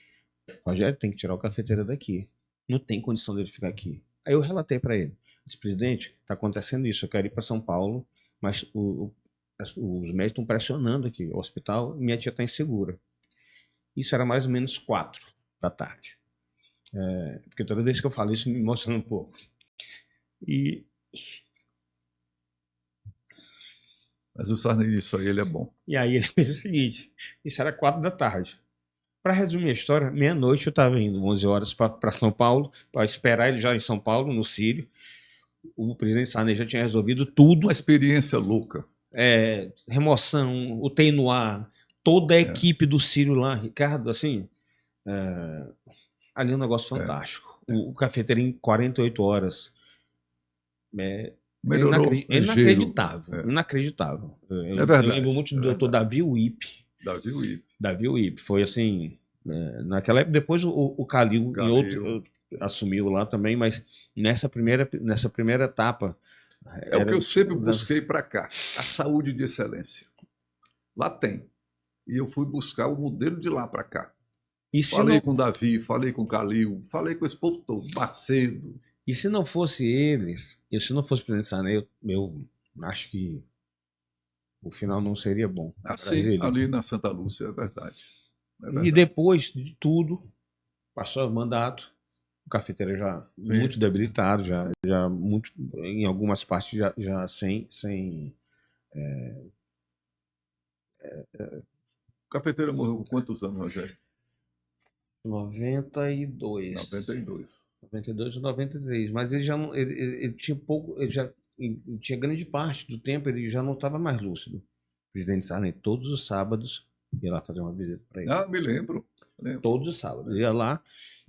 Rogério, tem que tirar o cafeteiro daqui. Não tem condição dele ficar aqui. Aí eu relatei para ele. Disse, presidente, está acontecendo isso, eu quero ir para São Paulo, mas os médicos estão pressionando aqui o hospital e minha tia está insegura. Isso era mais ou menos 4 da tarde. Porque toda vez que eu falo isso me emociona um pouco. Mas o Sarney, isso aí, ele é bom. E aí ele fez o seguinte, isso era 4 da tarde. Para resumir a história, meia-noite eu estava indo, 11 horas para São Paulo, para esperar ele já em São Paulo, no Sírio. O presidente Sarney já tinha resolvido tudo. Uma experiência louca. Remoção, UTI no ar, toda a equipe do Sírio lá, Ricardo, assim, ali é um negócio fantástico. O cafeteiro em 48 horas. Melhorou. Inacreditável. É verdade. Eu lembro muito do doutor Davi Uip. Davi Uip. Foi assim, naquela época, depois o Calil em outro assumiu lá também, mas nessa primeira etapa... o que eu sempre busquei para cá, a saúde de excelência. Lá tem. E eu fui buscar o modelo de lá para cá. Falei com o Davi, falei com o Calil, falei com esse povo todo, Macedo. E se não fosse eles, se não fosse o presidente Sarney, eu acho que o final não seria bom. Assim, ali na Santa Lúcia, é verdade. E depois de tudo, passou o mandato, o Cafeteira já muito debilitado, já muito, em algumas partes já sem o Cafeteira morreu com quantos anos, Rogério? 92. 92 ou 93, mas ele já não, ele tinha pouco, ele tinha grande parte do tempo, ele já não estava mais lúcido. O presidente Sarney, todos os sábados, ia lá fazer uma visita para ele. Me lembro. Todos os sábados, ia lá.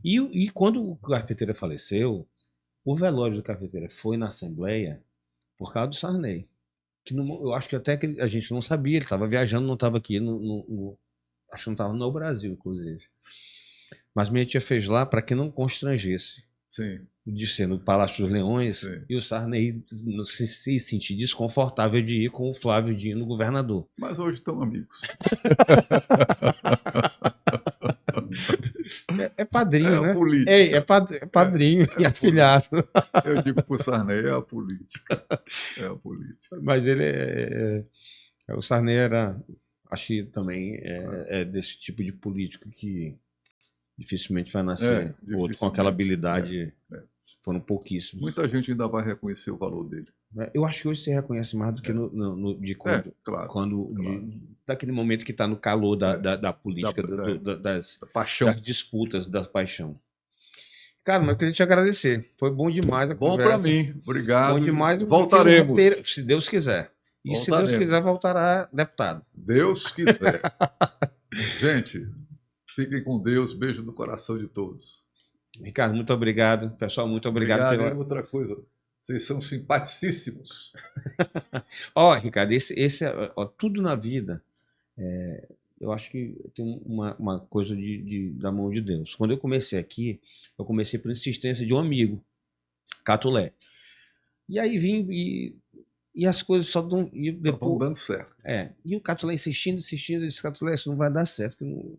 E quando o Cafeteira faleceu, o velório do Cafeteira foi na Assembleia por causa do Sarney. Que eu acho que até que a gente não sabia, ele estava viajando, não estava aqui, acho que não estava no Brasil, inclusive. Mas minha tia fez lá para que não constrangesse. Sim. De ser no Palácio dos Leões. Sim. E o Sarney se sentir desconfortável de ir com o Flávio Dino, governador. Mas hoje estão amigos. É padrinho, né? A política. É padrinho e afilhado. Eu digo para o Sarney, é a política. É a política. Mas ele o Sarney era, acho que também é desse tipo de político que dificilmente vai nascer outro com aquela habilidade. Foram pouquíssimos. Muita gente ainda vai reconhecer o valor dele. Eu acho que hoje se reconhece mais do que daquele momento que está no calor da política, das disputas, da paixão. Cara, mas eu queria te agradecer. Foi bom demais a conversa. Bom para mim. Obrigado. Bom demais. Voltaremos. Se Deus quiser. E se Deus quiser, voltará deputado. Deus quiser. Gente, fiquem com Deus. Beijo no coração de todos. Ricardo, muito obrigado. Pessoal, muito obrigado. Pela... Outra coisa, vocês são simpaticíssimos. Ricardo, tudo na vida, eu acho que tem uma coisa da mão de Deus. Quando eu comecei aqui, eu comecei por insistência de um amigo, Catulé. E aí vim e as coisas só dão... Depois dando certo. E o Catulé insistindo, eu disse, Catulé, isso não vai dar certo. Eu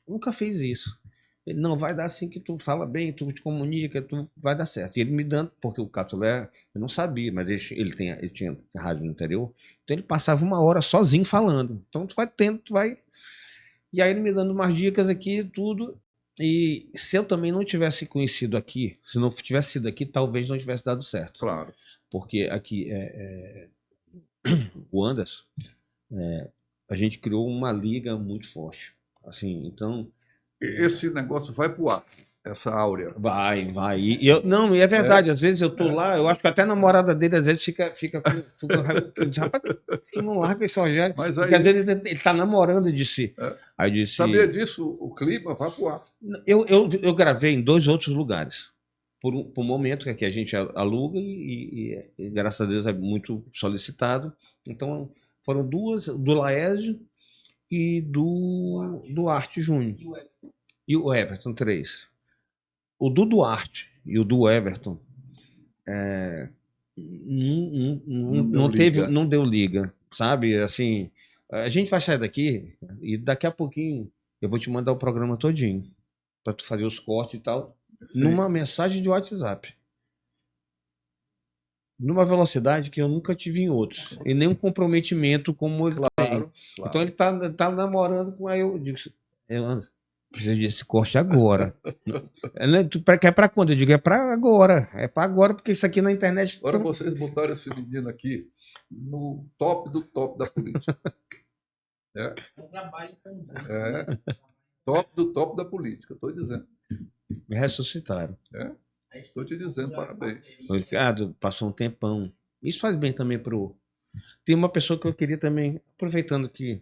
nunca fez isso. Ele, não, vai dar assim que tu fala bem, tu te comunica, tu vai dar certo. E ele me dando, porque o Catulé, eu não sabia, mas ele tinha rádio no interior, então ele passava 1 hora sozinho falando. Então tu vai tendo, tu vai... E aí ele me dando umas dicas aqui, tudo. E se eu também não tivesse conhecido aqui, se não tivesse sido aqui, talvez não tivesse dado certo. Claro. Porque aqui, o Anderson, a gente criou uma liga muito forte. Assim, então... Esse negócio vai pro ar, essa áurea. Vai. E é verdade, às vezes eu tô lá, eu acho que até a namorada dele às vezes fica rapaz, tu não larga esse Rogério. Mas porque às vezes ele tá namorando de si. Aí disse, sabia disso? O clima vai pro ar. Eu gravei em 2 outros lugares. Por um momento que aqui a gente aluga e graças a Deus é muito solicitado. Então foram 2, do Laésio e do Arte Júnior. E o Everton, 3. O do Duarte e o do Everton não deu liga, sabe? Assim, a gente vai sair daqui e daqui a pouquinho eu vou te mandar o programa todinho para tu fazer os cortes e tal. Sim. Numa mensagem de WhatsApp. Numa velocidade que eu nunca tive em outros. E nem um comprometimento como ele tem. Claro. Então ele tá namorando com aí eu digo, preciso desse corte agora. Quer pra quando? Eu digo, é pra agora. É pra agora, porque isso aqui na internet... Agora vocês botaram esse menino aqui no top do top da política. Top do top da política, estou dizendo. Me ressuscitaram. Estou te dizendo, parabéns. Ricardo, passou um tempão. Isso faz bem também Tem uma pessoa que eu queria também, aproveitando que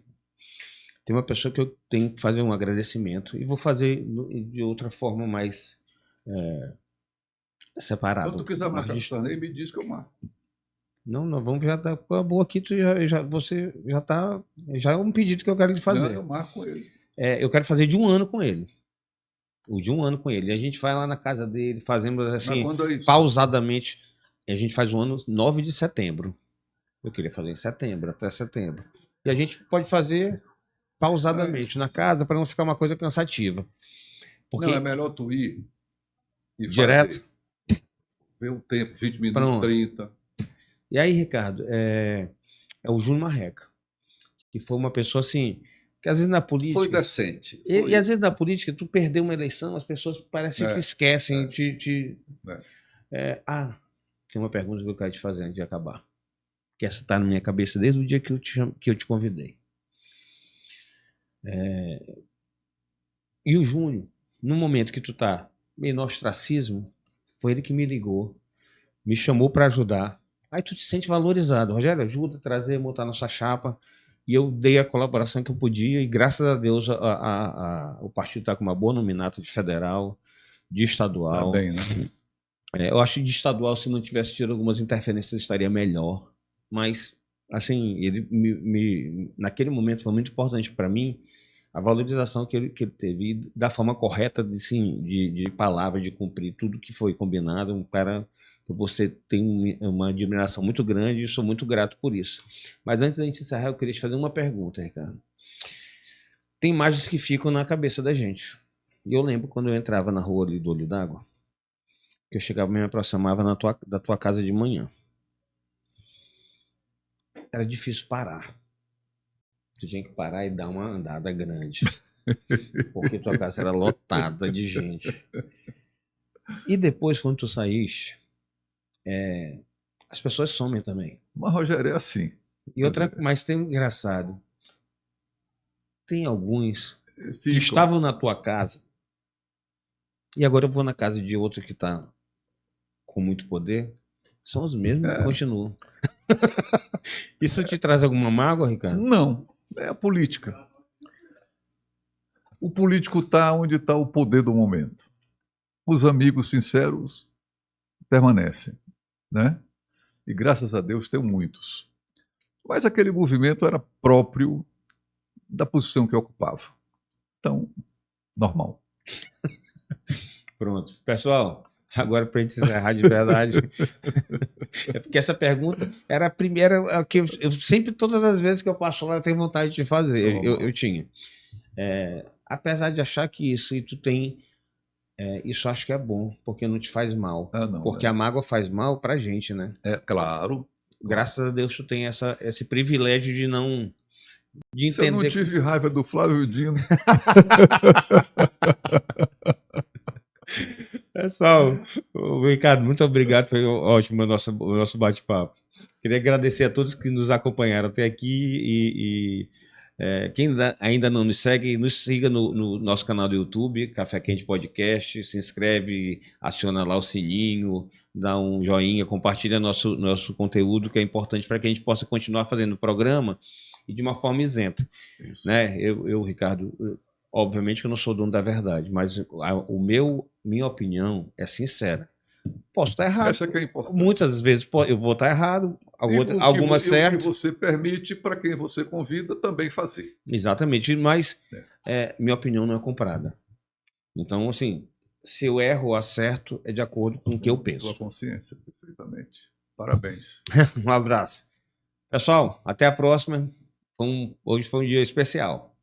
tem uma pessoa que eu tenho que fazer um agradecimento e vou fazer de outra forma mais separada. Quando tu quiser marcar o Sarney, me diz que eu marco. Não, vamos já dar com a boa aqui, você já tá, já é um pedido que eu quero lhe fazer. Não, eu marco com ele. Eu quero fazer de 1 ano com ele. O de 1 ano com ele. E a gente vai lá na casa dele, fazemos assim, pausadamente. E a gente faz o ano 9 de setembro. Eu queria fazer em setembro, até setembro. E a gente pode fazer pausadamente na casa para não ficar uma coisa cansativa. Porque não, é melhor tu ir e direto. Ver o tempo, 20 minutos, pronto. 30. E aí, Ricardo, é o Júnior Marreca, que foi uma pessoa assim, que às vezes na política... Foi decente. E às vezes na política, tu perdeu uma eleição, as pessoas parecem que esquecem. Tem uma pergunta que eu quero te fazer antes de acabar. Que essa está na minha cabeça desde o dia que eu te convidei. E o Júnior, no momento que tu tá meio no ostracismo, foi ele que me ligou, me chamou para ajudar. Aí tu te sente valorizado. Rogério, ajuda a trazer, montar nossa chapa. E eu dei a colaboração que eu podia, e graças a Deus o partido está com uma boa nominata de federal, de estadual. Tá bem, né? Eu acho que de estadual, se não tivesse tido algumas interferências, estaria melhor. Mas, assim, ele naquele momento foi muito importante para mim a valorização que ele teve da forma correta de palavra, de cumprir tudo que foi combinado. Um cara que você tem uma admiração muito grande e sou muito grato por isso. Mas antes da gente encerrar, eu queria te fazer uma pergunta, Ricardo. Tem imagens que ficam na cabeça da gente. E eu lembro quando eu entrava na rua ali do Olho d'Água, que eu chegava e me aproximava da tua casa de manhã. Era difícil parar. Tu tinha que parar e dar uma andada grande. Porque tua casa era lotada de gente. E depois, quando tu saíste, as pessoas somem também. Mas, Rogério, é assim. E outra, mas tem um engraçado. Tem alguns que estavam na tua casa e agora eu vou na casa de outro que está com muito poder. São os mesmos que continuam. Isso te traz alguma mágoa, Ricardo? Não, é a política. O político está onde está o poder do momento. Os amigos sinceros permanecem, né? E graças a Deus tenho muitos. Mas aquele movimento era próprio da posição que eu ocupava. Então, normal. Pronto. Pessoal, agora para a gente encerrar de verdade, é porque essa pergunta era a primeira que eu sempre, todas as vezes que eu passo lá, eu tenho vontade de fazer. Eu tinha. Apesar de achar que isso, e tu tem... isso acho que é bom, porque não te faz mal. Não, porque a mágoa faz mal pra gente, né? Claro. Graças a Deus tu tem esse privilégio de não... De entender... Se eu não tive raiva do Flávio Dino... Pessoal, Ricardo, muito obrigado, foi ótimo o nosso bate-papo. Queria agradecer a todos que nos acompanharam até aqui quem ainda não nos segue, nos siga no nosso canal do YouTube, Café Quente Podcast, se inscreve, aciona lá o sininho, dá um joinha, compartilha nosso conteúdo, que é importante para que a gente possa continuar fazendo o programa e de uma forma isenta. Né? Eu, Ricardo, obviamente que eu não sou dono da verdade, mas minha opinião é sincera. Posso estar errado. Essa que é importante. Muitas vezes eu vou estar errado, algumas certas. O que você permite para quem você convida também fazer. Exatamente, mas minha opinião não é comprada. Então, assim, se eu erro ou acerto, é de acordo com o que eu penso. Sua consciência, perfeitamente. Parabéns. Um abraço. Pessoal, até a próxima. Hoje foi um dia especial.